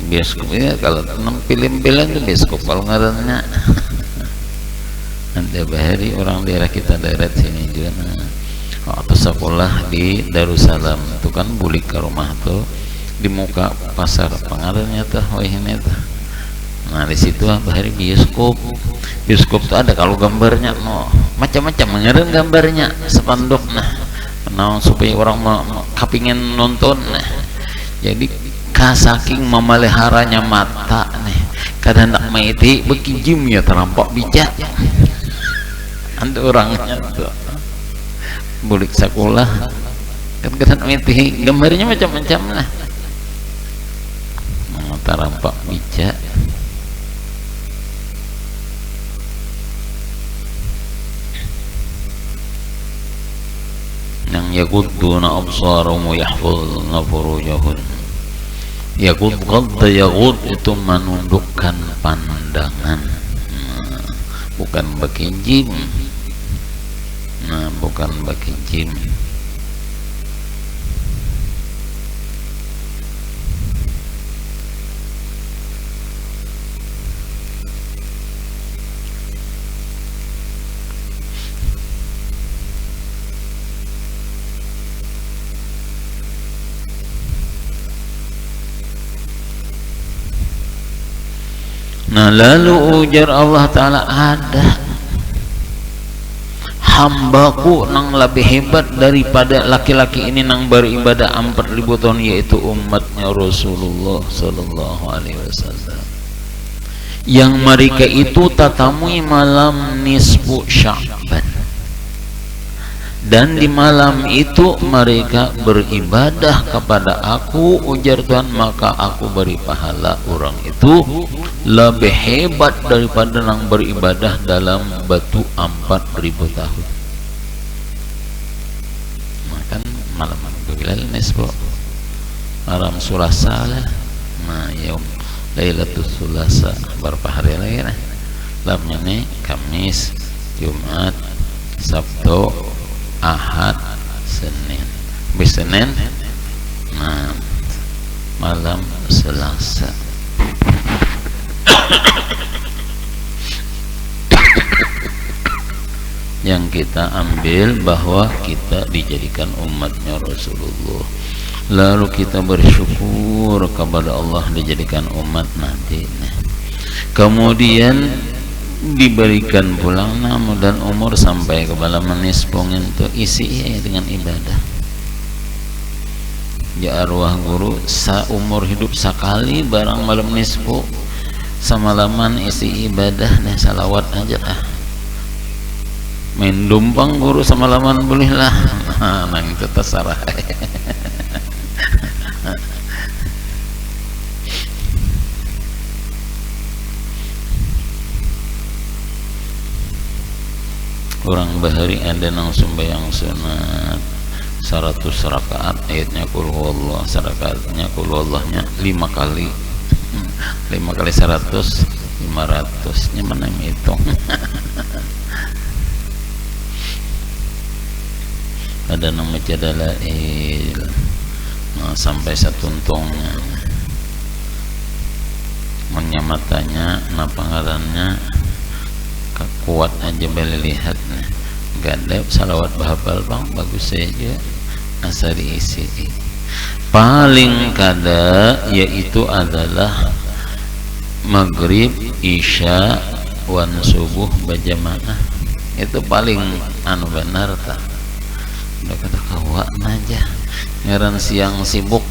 Bioskop ya kalau film-film itu bioskop kalau ngarannya. Nanti bahari orang daerah kita daerah sini juga. Waktu sekolah di Darussalam itu kan bulik ke rumah tuh di muka pasar pengaruhnya tuh, wah ini tuh. Nah di situ bahari bioskop. Bioskop tuh ada kalau gambarnya no macam-macam mengirim gambarnya sepanduk nah supaya orang kepingin nonton nah. Jadi saking memeliharanya mata nih kadang nak maiti bekijim ya terampak bijak ada orangnya tuh bulik sekolah kan kadang maiti gambarnya macam-macam lah terampak bijak. Yang yagudduna absarahum wa yahfazna furujahum. Yagud itu menundukkan pandangan, bukan bagi jim. Bukan bagi jim. Nah lalu ujar Allah Ta'ala ada hambaku nang lebih hebat daripada laki-laki ini nang beribadah 4.000 tahun yaitu umatnya Rasulullah Sallallahu Alaihi Wasallam yang mereka itu tatamui malam nisfu Sya'ban dan di malam itu mereka beribadah kepada aku ujar Tuhan maka aku beri pahala orang itu lebih hebat daripada yang beribadah dalam batu 4.000 tahun. Makan malam Bilal nisfu malam Sulasa lah. Yaum Lailatul Sulasa berapa hari lagi nah? Lamnya nih Kamis, Jumat, Sabtu, Ahad, Senin. Bis Senin malam Selasa. Yang kita ambil bahwa kita dijadikan umatnya Rasulullah, lalu kita bersyukur kepada Allah dijadikan umat nanti. Kemudian diberikan pulang nama dan umur sampai ke malam nisbongin itu isi dengan ibadah. Ya arwah guru seumur hidup sekali barang malam nisfu semalaman isi ibadah dan salawat aja lah. Main dumpang guru semalaman bolehlah. Nang itu terserah. Orang bahari ada nang sembahyang sunat 100 rakaat ayatnya qul huwallah rakaatnya qul huwallahnya 5 kali 5 kali 100 500 nya mana hitung. Ada nama jadalail sampai satuntungnya menyamatanya napangarannya kuat aja beli lihat gak ada salawat bahapal bang bagus saja asal diisi paling kada yaitu adalah maghrib isya wan subuh berjamaah itu paling benar tak udah kata kawan aja ngaran siang sibuk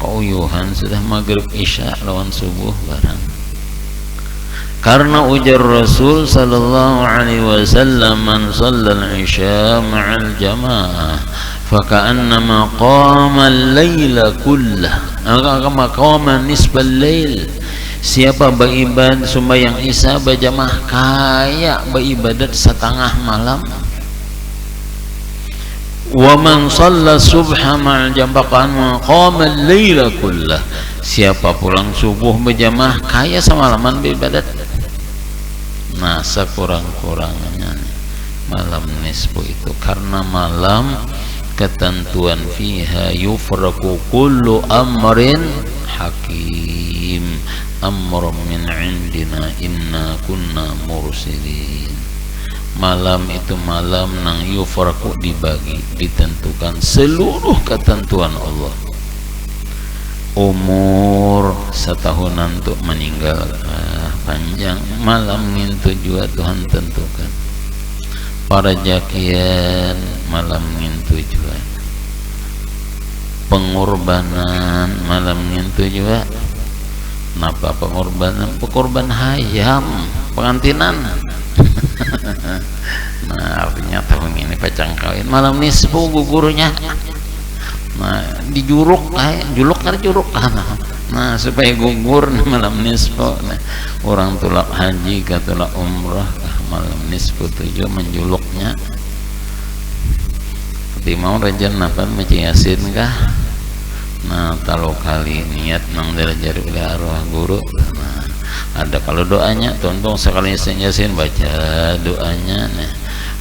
kauyuhan sudah maghrib isya lawan subuh barang. Karena ujar Rasul sallallahu alaihi wasallam man shallal isya ma'al jamaah faka'annama qama al-laila kullah kama qama nisbal lail. Siapa beribadat sembahyang isya berjamaah kayak beribadat setengah malam. Wa man shalla subha ma'al jamaah faka'annama qama al-laila kullah. Siapa pulang subuh berjamaah kayak semalaman beribadat. Nah sekurang-kurangnya malam nisfu itu karena malam ketentuan fiha yufraku kullu amrin hakim amrun min indina inna kunna mursilin. Malam itu malam nang yufraku dibagi, ditentukan seluruh ketentuan Allah. Umur setahunan untuk meninggal panjang, malam itu juga Tuhan tentukan. Para jakian malam itu juga. Pengorbanan malam itu juga. Kenapa pengorbanan? Pengorban hayam, pengantinan. Nah artinya tahun ini pacang kawin malam nisfu gugurnya. Nah dijuruk juluk kan juruk nah supaya gugur malam nisfu. Nah, orang tulak haji ke tulak umrah malam nisfu tujuh menjuluknya seperti mau rejan napan maca yasin kah. Nah kalau kali niat nang derajat oleh arwah guru. Nah ada kalau doanya tonton sekali yasin baca doanya. Nah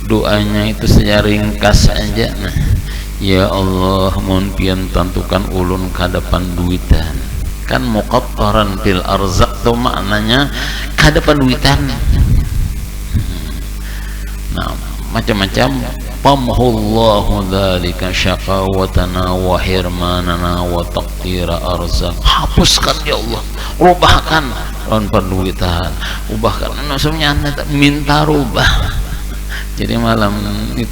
doanya itu secara ringkas aja. Nah ya Allah mohon pian tentukan ulun kadapan duitan kan muqattaran fil arzak tuh maknanya kadapan duitan. Nah macam-macam pamhullahu dzalika syaqawatana wa hirmanana wa taqdira arzak. Hapuskan ya Allah, rubahkan lawan perduitan, ubahkan maksudnya minta rubah. Jadi malam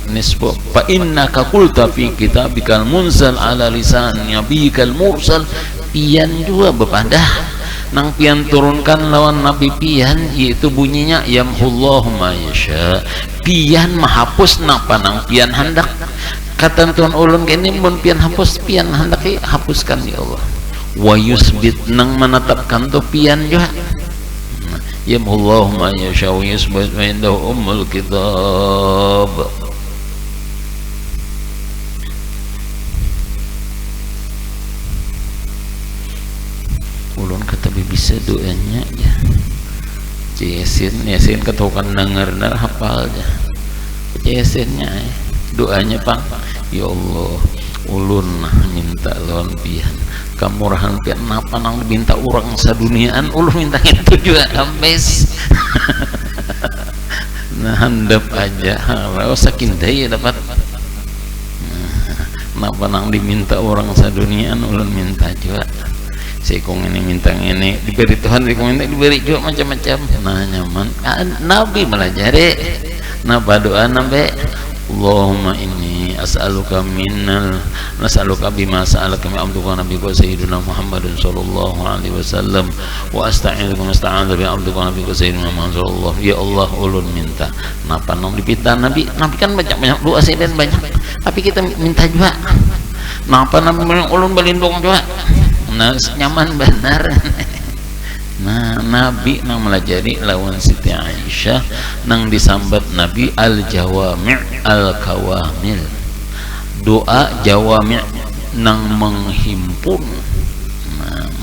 nisfu fa innaka qulta fi kitabikal munzal ala lisan nabiyikal mursal pian juga bepadah nang pian turunkan lawan nabi pian yaitu bunyinya yamhullahu ma yasha pian mahapus napa nang pian hendak katentuan ulun kene mun pian hapus pian hendak hapuskan ya Allah wa yusbit nang menetapkan tu pian juga yamhullahu ma yasha wa yusbit wa indahu ummul kitab. Ulun kata bisa doanya ya Yasin ketahukan denger hafal aja Yasinnya doanya pang ya Allah ulun minta lawan pian kamurahan pian napa nang minta orang saduniaan ulun minta itu juga ambes. Nah handap aja kalau saking daya dapat napa nang diminta orang saduniaan ulun minta juga sikung ini minta ini diberi Tuhan sikung ini diberi juga macam-macam. Nah nyaman Nabi melajari napa doa nabi Allahumma inni as'aluka nas'aluka bima sa'alaka min abduka nabiyika sayyidina Muhammadin sallallahu alaihi wasallam wa asta'inuka masta'adha bi abduka nabiyika sayyidina Muhammad sallallahu. Ya Allah ulun minta napa nong dipita nabi kan banyak doa sih dan banyak tapi kita minta juga napa nabi ulun balindung juga. Nah nyaman benar. Nah Nabi nang melajari lawan Siti Aisyah nang disambat Nabi al-jawami' al-kawamil doa jawami' nang menghimpun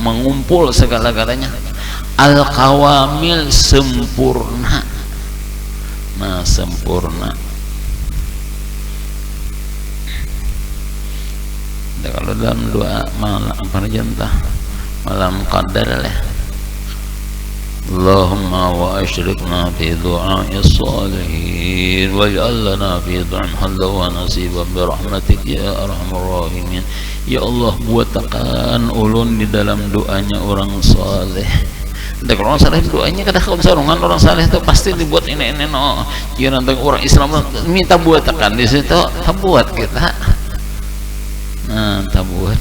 mengumpul segala-galanya al-kawamil sempurna. Nah sempurna kalau dalam doa malam apa jantah malam qadar lah Allahumma wa ashrikna fi du'a'i salihin waj'alna fi du'an hadda wa nasiban bi rahmatik ya arhamar rahimin. Ya Allah buatkan ulun di dalam doanya orang saleh. Dan orang saleh doanya kada kau sarungan orang saleh itu pasti dibuat ini no. Jangan nanti orang Islam minta buatkan di situ buat kita. Nah tabuat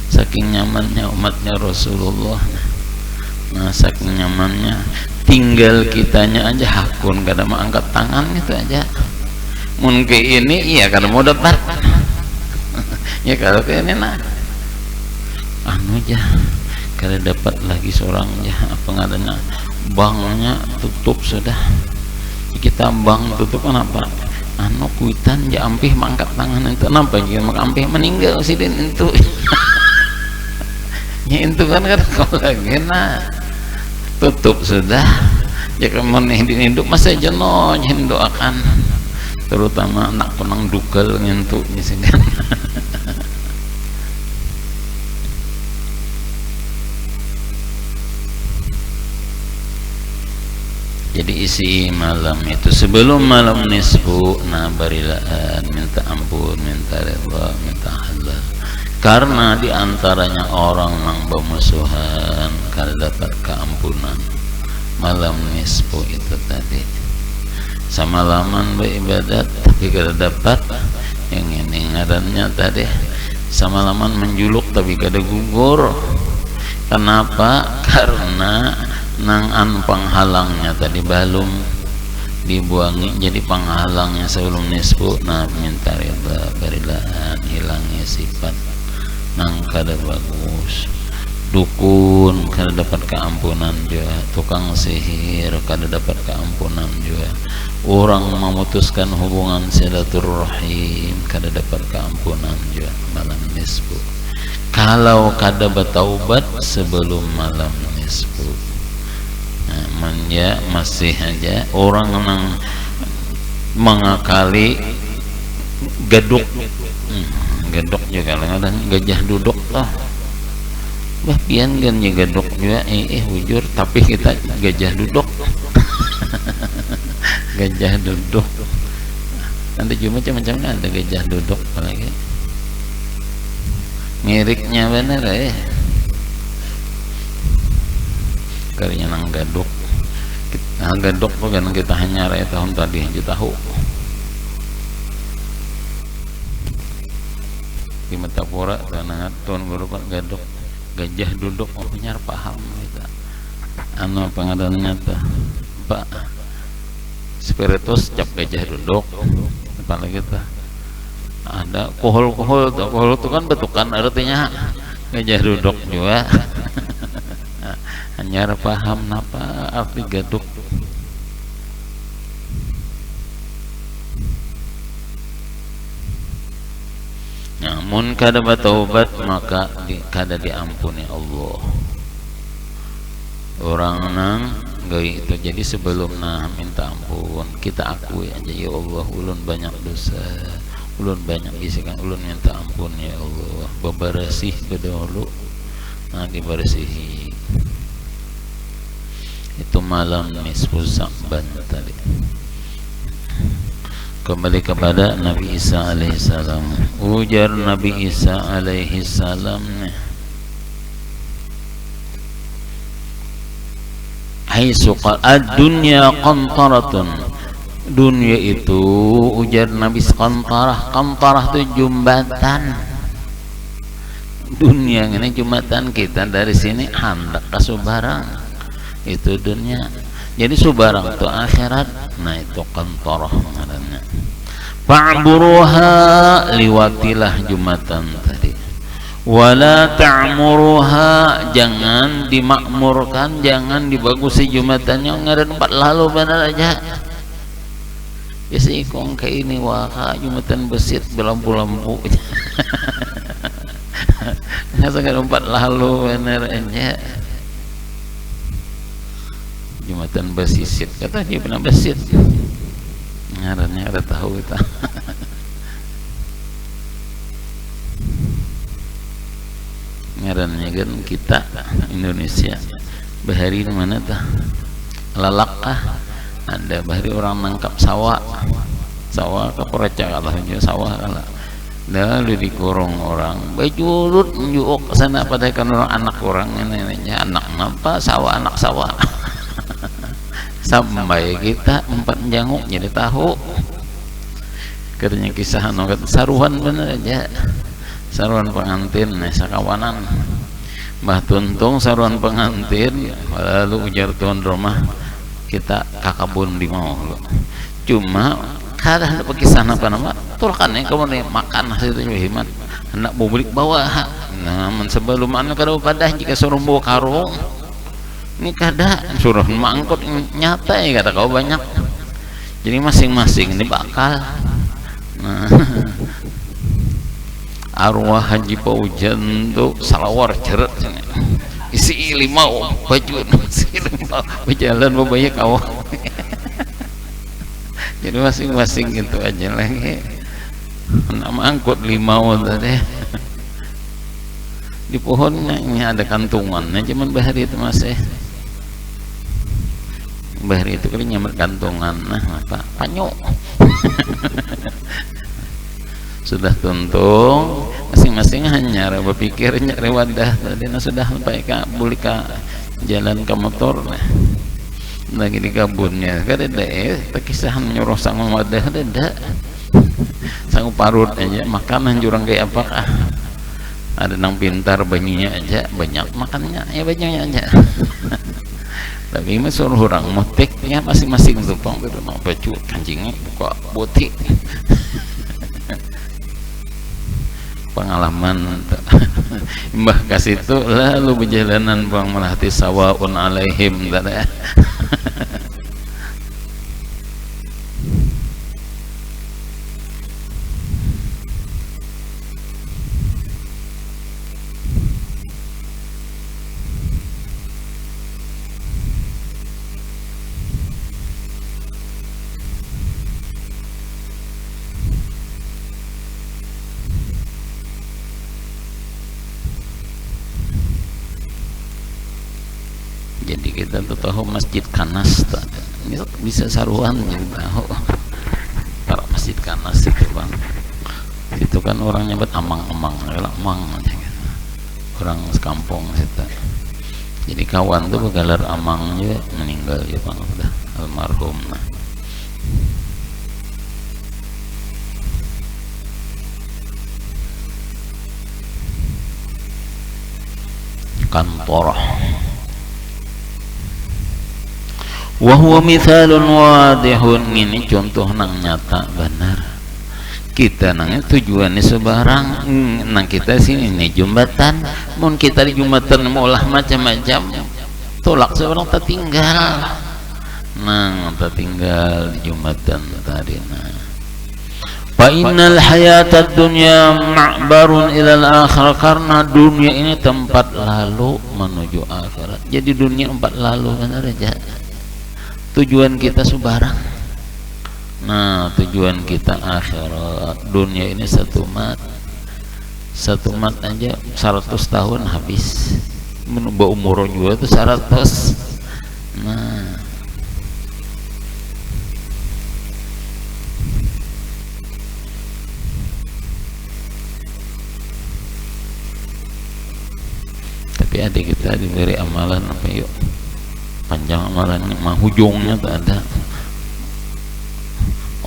saking nyamannya umatnya Rasulullah. Nah saking nyamannya tinggal kitanya aja hakun kada mau angkat tangan itu aja mungkin ini iya kada mau dapat ya kalau ke ini nah anu aja kada dapat lagi seorang aja apa ngadanya banknya tutup sudah kita bank tutup kenapa anu kuitan ya ampih mangkat tangan itu nampak juga mak ampih meninggal sidin itu ya itu kan kalau lagi nah tutup sudah ya kemudian hidup masa jenuh doakan terutama anak penang dukel ngentuk di sini. Jadi isi malam itu sebelum malam nisfu, nah barilaan, minta ampun, minta redha, minta halal. Karena diantaranya orang yang bermusuhan kalau dapat keampunan malam nisfu itu tadi. Sama laman beribadat tapi kalau dapat yang ini ngarannya tadi sama laman menjuluk tapi kada gugur. Kenapa? Karena nangan penghalangnya tadi belum dibuangi, jadi penghalangnya sebelum nisfu. Nah minta ridha barilaan, hilangnya sifat nang kada bagus, dukun kada dapat keampunan juga, tukang sihir kada dapat keampunan juga, orang memutuskan hubungan silaturahim kada dapat keampunan juga malam nisfu kalau kada bertaubat sebelum malam nisfu. Ya masih aja orang yang mengakali geduk, geduk juga kadang gajah duduk lah, bagian kan ya geduk juga hujur tapi kita gajah duduk. Gajah duduk nanti cuma macam-macam ada gajah duduk lagi miriknya bener karyanya nang gaduk. Nah, gadok tuh kan kita hanya raya tahun tadi aja tahu di Metapura karena tahun guru pak gadok gajah duduk nyar paham kita anu pengadannya tuh pak spiritus cap gajah duduk apalagi kita ada kohol tuh kan betukan artinya gajah duduk juga. Hanya paham napa arti gaduk. Namun kada bertaubat maka kada diampuni Allah. Orang nang gay itu jadi sebelum minta ampun kita akui aja ya Allah ulun banyak dosa, ulun banyak isikan, ulun minta ampun ya Allah. Bebersih bedahulu, dibersihi. Itu malam nisfu Sya'ban tadi. Kembali kepada Nabi Isa alaihissalam. Ujar Nabi Isa alaihissalam, haitsu qala ad-dunya qantaratun. Dunia itu ujar Nabi qantarah. Qantarah itu jembatan. Dunia ini jembatan kita dari sini hendak ke Subarang. Itu dunia. Jadi Subarang itu akhirat. Nah itu qantarah ngarannya. Fa'buruha, liwatilah jumatan tadi. Wala ta'muruha, jangan dimakmurkan, jangan dibagusi jumatannya. Ngaran empat lalu benar aja. Biasa ikong kayak ini waka jumatan besit belampu-lampu. Ngasa empat lalu benar aja. Jumatan besisit kata dia pernah besit ngarannya ada tahu kita. Ngarannya kan kita Indonesia bahari di mana tah lalakah ada bahari orang nangkap sawah ke Poraca kalah sawah kalah lalu dikurung orang bajurut njuk sana pada kan orang anak orang ini anak apa sawah anak sawah. Sampai kita empat janguk jadi tahu katanya kisah saruhan bener aja saruhan pengantin sakawanan Mbah Tuntung saruhan pengantin lalu ujar tuan rumah kita kakabun di mau cuma kada ada kisah apa nama turkan kemudian makan hasil itu hemat hendak publik bawa nah sebelum anak kada padah jika suruh bawa karung ini kada suruh mangkut nyata ya kata kau banyak jadi masing-masing ini bakal nah, arwah Haji Paujan tuh salawar ceret isi limau baju isi limau berjalan banyak awak Jadi masing-masing gitu aja lagi. Nama angkut limau tadi di pohonnya ini ada kantungannya, cuman bahari itu masih bahari itu kan nyamar kantungan. Nah apa panyo sudah tuntung masing-masing hanya berpikir nyari wadah tadi. Nah sudah sampai ke boleh ke jalan ke motor lah lagi di kebunnya kan ada terkisahan nyuruh sang wadah ada sang parut aja makanan jurang kayak apakah ada nang pintar banyinya aja banyak makannya ya banyaknya aja tapi ini suruh orang motek ya masing-masing tumpang itu mau baju kancingnya buka butik pengalaman mbah kasih itu lalu perjalanan bang melahati sawaun alaihim tadi. Jadi kita tuh tahu Masjid Kanas ini bisa saruan jadi tahu kalau Masjid Kanas itu bang itu kan orang nyebut amang-amang amang gitu. Orang sekampung situ jadi kawan tuh begalar amang juga meninggal ya bang udah almarhum. Nah kantor wahwa mithalun wadihun ini contoh nang nyata benar kita nang tujuannya sebarang nang kita sini nih jembatan mun kita di jembatan maulah macam-macam tolak sebarang tertinggal nang tertinggal di jembatan tadi. Nah fa innal hayatad dunya ma'barun ilal akhirah karena dunia ini tempat lalu menuju akhirat. Jadi dunia tempat lalu benar aja. Tujuan kita subarang. Nah tujuan kita akhirat. Dunia ini satu mat aja 100 tahun habis. Menubah umur juga itu 100. Nah tapi adik kita diberi amalan apa yuk panjang amalannya mah hujungnya tak ada.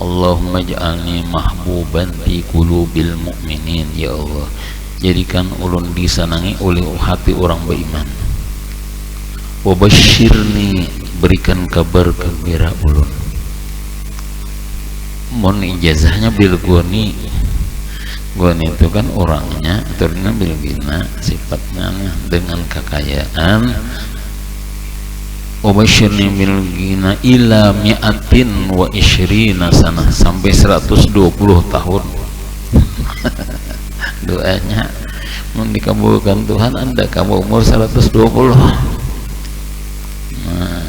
Allahumma ja'alni mahbuban fi qulubil mu'minin ya Allah jadikan ulun disenangi oleh hati orang beriman wa basyirni berikan kabar gembira ulun mon ijazahnya bil goni itu kan orangnya turunnya bil gina sifatnya dengan kekayaan Ubasyirni bil gina ila mi'atin wa isyrina sana sampai 120 tahun doanya mau dikabulkan Tuhan anda kamu umur 120. Nah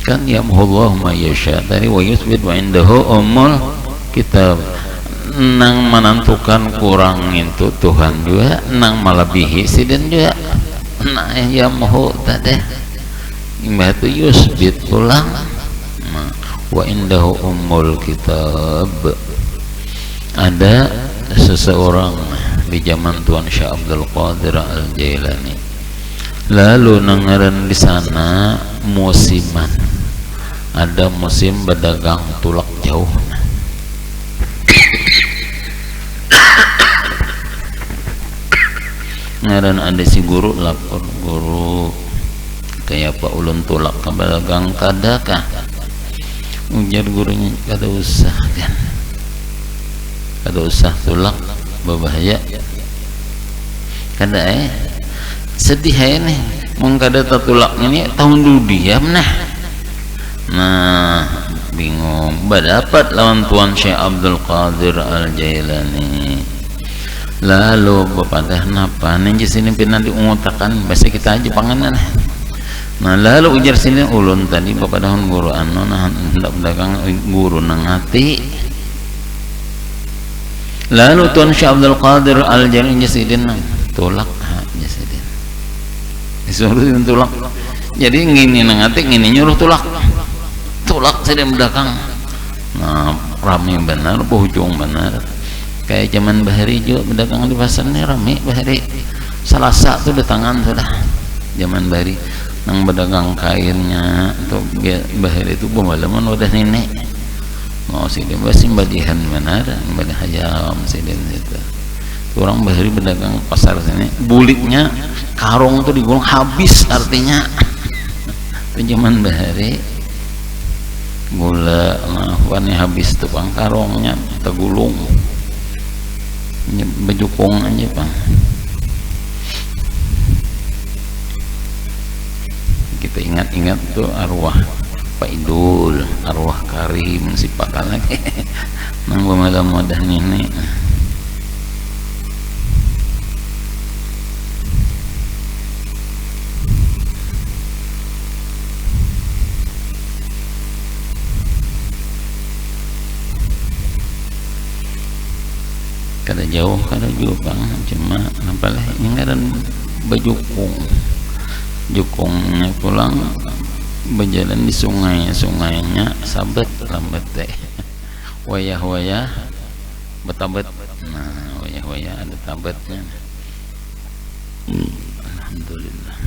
kan yamhullahu ma yasha tadi wa yusbit wa indahu ummul kitab nang menentukan kurang itu Tuhan juga nang melebihi sidin juga nah yamhu tadi imbatu yusbit pulang wa indahu ummul kitab ada seseorang di zaman Tuan Syekh Abdul Qadir Al-Jailani lalu nangaran di sana musiman ada musim berdagang tulak jauh ngaran ada si guru lapor guru kayak Pak ulun tulak ke berdagang kadakah ujar gurunya kada usah kan kada usah tulak berbahaya kada sedih nih mung kada tatulak ini tahun dulu diam nah bingung berdapat lawan Tuan Syekh Abdul Qadir Al-Jailani lalu bapadah napa nih sini pina diungutakan bahasa kita aja panganan. Nah lalu ujar sini ulun tadi bapadahon guru anu nah hendak dagang guru nang hati. Lalu Tuan Syekh Abdul Qadir Al-Jani Jasidin tolak Jasidin disuruh tulak. Jadi ngini nang hati ngini nyuruh tulak sedang dagang. Nah rame benar pohujung benar kayak zaman Bahari juga berdagang di pasar ini rame Bahari Selasa tuh datangan sudah zaman Bahari nang berdagang kainnya atau Bahari itu pemalaman wadah nenek mau sih dia masih badihan benar badah hayam sih dia itu orang Bahari berdagang pasar sini buliknya karung tuh digulung habis artinya itu zaman Bahari gula wani habis tuh bang karongnya tergulung bejukung aja bang. Kita ingat-ingat tuh arwah Pak Idul, arwah Karim si pakal lagi nang bamalam modah ini. Kada jauh kada juga bang, cuma nampalah ingatan jukungnya pulang berjalan di sungainya sabat lambat teh wayah betabat. Nah wayah ada tabatnya. Alhamdulillah.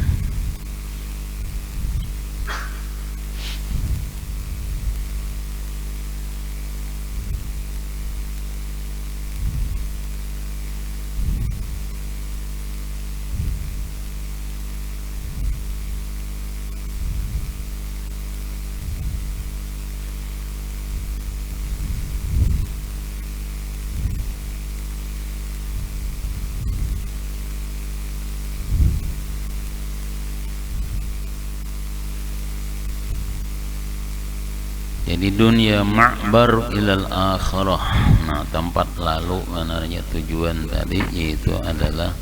Jadi dunia ma'bar ilal akhirah. Nah tempat lalu mananya tujuan tadi yaitu adalah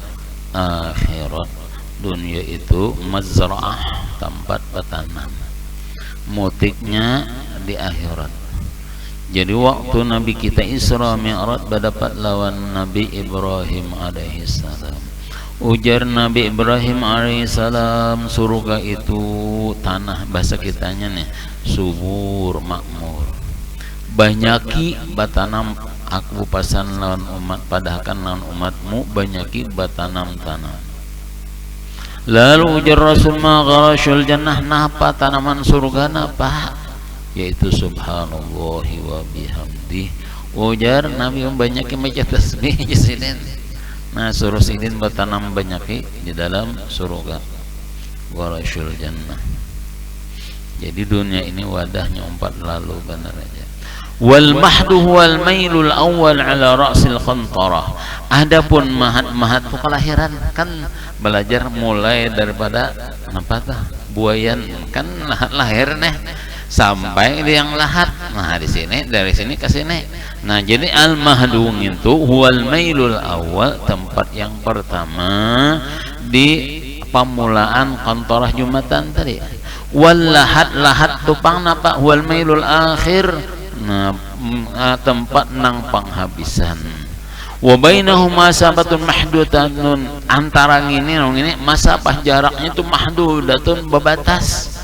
akhirat. Dunia itu mazra'ah, tempat bertanam, mutiknya di akhirat. Jadi waktu Nabi kita Isra Mi'raj berdapat lawan Nabi Ibrahim alaihissalam. Ujar Nabi Ibrahim alaihissalam, surga itu tanah bahasa kitanya nih subur makmur. Banyaki batanam aku pasan lawan umat padahkan lawan umatmu banyaki batanam tanam. Lalu ujar Rasul ma gharashul jannah, napa tanaman surga napa? Yaitu subhanallahi wa bihamdih. Ujar Nabi banyaki maca tasbih jasidin. Nah suruh sidin bertanam banyaki di dalam surga gharashul jannah. Jadi dunia ini wadahnya umpat lalu benar aja. Wal mahdu wal mailul awal ala ra'sil khantarah. Adapun mahat itu kelahiran kan belajar mulai daripada apa tah buayan kan lahir nih sampai yang lahat. Nah di sini dari sini ke sini. Nah jadi al mahdu itu wal mailul awal, tempat yang pertama di pemulaan kantorah Jumatan tadi. Wal lahat tupang napa wal mailul akhir, nah tempat nang penghabisan. Wa bainahuma sabatun mahdudatun, antara ini masafah jaraknya itu mahdudatun bebatas.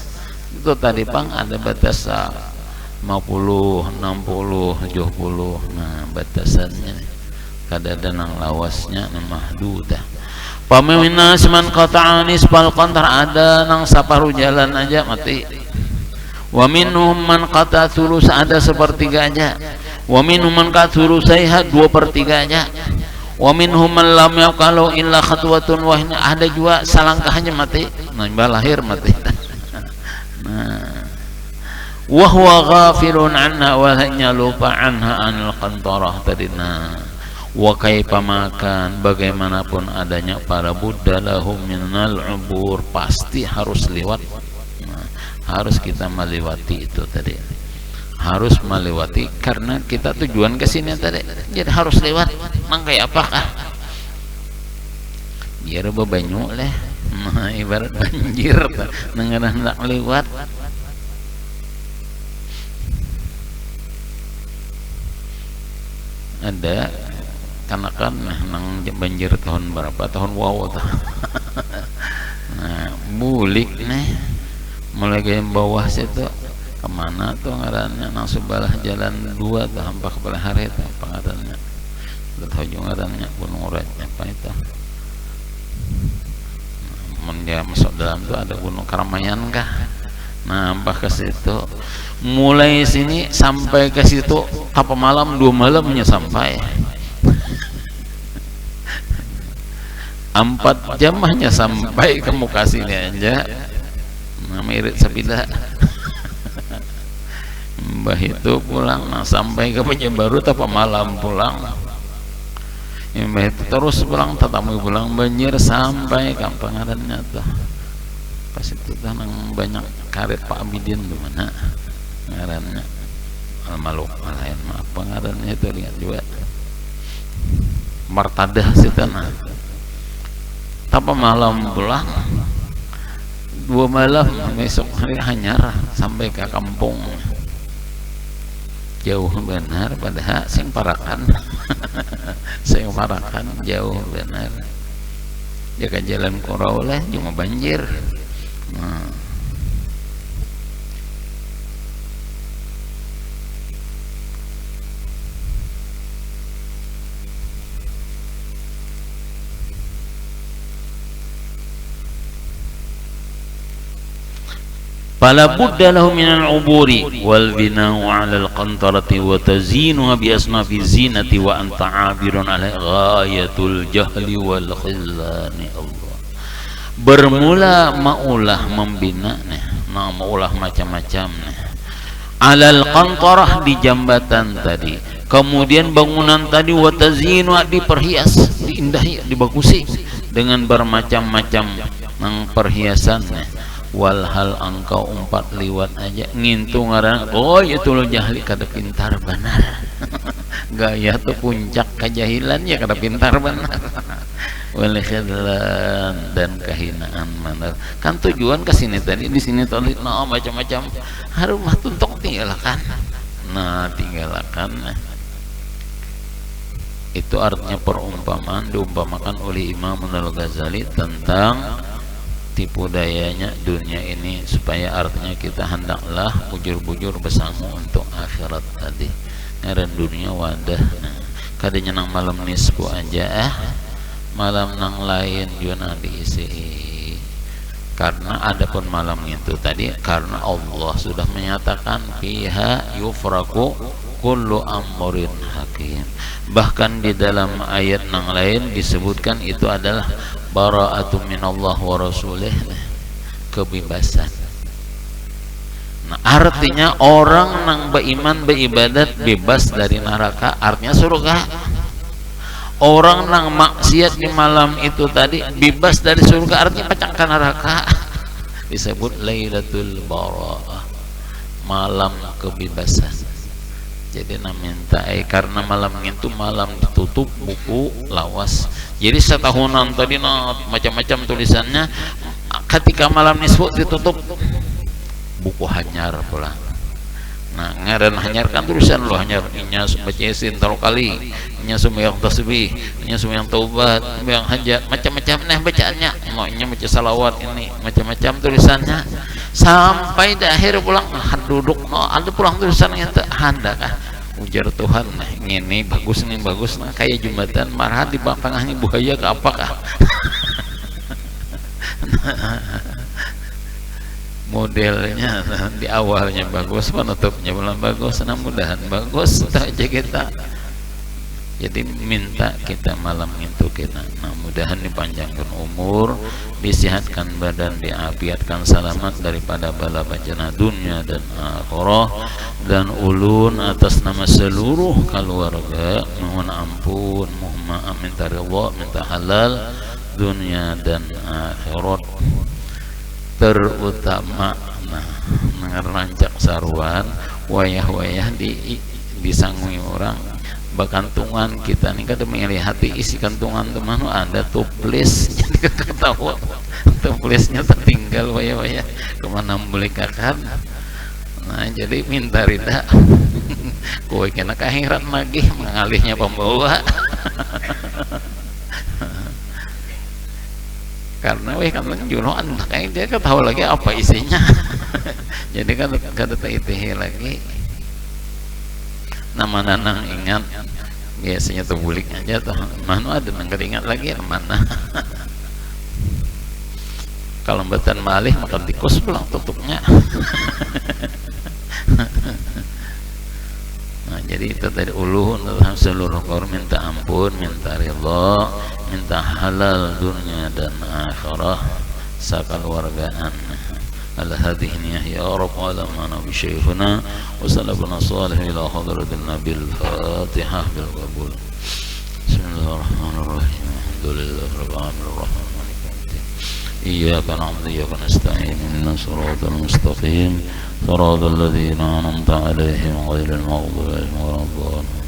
Itu tadi pang ada batas 50, 60, 70. Nah batasannya kadada nang lawasnya mahdudah. Pamina seman qata'an isbal qantar, ada nang saparuh jalan aja mati. Wa minhum man qata thulus, ada sepertiga aja. Wa minhum man qata thulusaiha 2/3 aja. Wa minhum man lam yaqalu illa khatwatun, wah ada juga salangkahnya mati. Nah lahir mati. Nah wa huwa ghafilun anha, wa hanya lupa anha anil qantarah tadi. Nah wa kaifa makan, bagaimanapun adanya para Buddha lahum minal ubur, pasti harus lewat. Nah, harus kita melewati itu tadi, harus melewati karena kita tujuan ke sini tadi, jadi harus lewat. Mangkai apakah biar bebanyu leh ibarat banjir nengarah hendak lewat. Ada kanakan nang banjir tahun berapa tahun wow nah bulik nih mulai ke bawah situ kemana tuh ngarannya nang sebelah jalan 2 tuh hampa kepala hari tuh apa ngarannya tahu juga ngarannya Gunung Urat apa itu dia masuk dalam tuh ada Gunung Karamayan kah. Nah mbah ke situ mulai sini sampai ke situ apa malam 2 malamnya sampai 4 jam hanya sampai ke muka sini aja. Nah mirip sabila mbah itu pulang nah sampai ke Pekanbaru apa malam pulang ya, mbah itu terus pulang tetamu pulang banjir sampai kampung ngarannya tuh pas itu tanang banyak karet Pak Abidin di mana ngarannya Al-Maluk lain apa ngarannya itu lihat juga Martadah si tanah tapi malam pulang 2 malam besok hari hanyar sampai ke kampung jauh benar padahal sing parakan sing parakan jauh benar jaga jalan kurau lah cuma banjir. Nah. Fala budda lahu min al-uburi wal bina'u 'ala al-qantarati wa tazinuha bi asnafi zinati wa anta 'abirun 'ala ghayatul jahli wal khizlani. Allah bermula maulah membina nih nah maulah macam-macam nih alal qantarah di jambatan tadi kemudian bangunan tadi wa tazinu diperhias diindahi dibagusi dengan bermacam-macam perhiasan nih walhal engkau umpat liwat aja ngintu ngaran oh itu lo jahli kada pintar benar gaya tuh puncak kejahilan ya kada pintar benar wal khidlan dan kehinaan benar kan tujuan ke sini tadi di sini tadi nah macam-macam harus mah tuntung tinggalkan nah tinggalkan itu artinya perumpamaan diumpamakan oleh Imam Al-Ghazali tentang tipu dayanya dunia ini supaya artinya kita hendaklah bujur-bujur bersama untuk akhirat tadi ngaran dunia wadah nah, kadanya nang malam nisfu aja malam nang lain juga diisi karena adapun malam itu tadi karena Allah sudah menyatakan fiha yufraku kullu amrin hakim bahkan di dalam ayat nang lain disebutkan itu adalah bara'atu minallah wa rasulih kebebasan. Nah artinya orang nang beriman beribadat bebas dari neraka artinya surga. Orang nang maksiat di malam itu tadi bebas dari surga artinya pecahkan neraka disebut Lailatul Bara'ah malam kebebasan. Jadi minta karena malam itu malam ditutup buku lawas jadi setahunan tadi macam-macam tulisannya ketika malam nisfu ditutup buku hanyar pulang. Nah ngaran hanyar kan tulisan lo hanyar nya baca yasin taruh kali nya sembahyang tasbih nya sembahyang taubat sembahyang hajat macam-macam nah bacaannya nya baca salawat ini macam-macam tulisannya sampai di akhir pulang duduk ada pulang tulisannya handa kan ujar Tuhan nah ini bagus nih bagus nah kayak jembatan marah di tengahnya buaya ke apakah modelnya di awalnya bagus penutupnya belum bagus nah mudahan bagus tak aja kita jadi minta kita malam itu kita nah mudahan dipanjangkan umur disihatkan badan diafiatkan selamat daripada bala bencana dunia dan akhirah dan ulun atas nama seluruh keluarga mohon ampun mohon maaf minta ridha minta halal dunia dan akhirat terutama nah ngerancak saruan wayah-wayah disangui orang bakantungan kita nih kada mengalih hati isi kantungan teman ada tuples jadi ketawa tuplesnya tertinggal waya-waya kemana boleh kakak. Nah jadi minta rida kowe kena akhirat lagi mengalihnya pembawa karena weh kan juruan kayak dia kan tahu lagi apa isinya jadi kan kada tahu lagi nama nanang ingat biasanya tuh bulik aja tuh mana ada nang ingat lagi yang mana kalau batan malih makan tikus pulang tutupnya. Nah jadi itu tadi uluh untuk seluruh kaum minta ampun, minta ridha, minta halal dunia dan akhirah sakeluargaan. Al-hadih ini ya Rabb alamana bi syekhuna wa salabuna salih ila hadratin nabil fatihah bil qabul. Bismillahirrahmanirrahim. Alhamdulillahi rabbil alamin. إياك نعبد وإياك نستعين إن الصراط المستقيم صراط الذين أنعمت عليهم غير المغضوب عليهم ولا الضالين.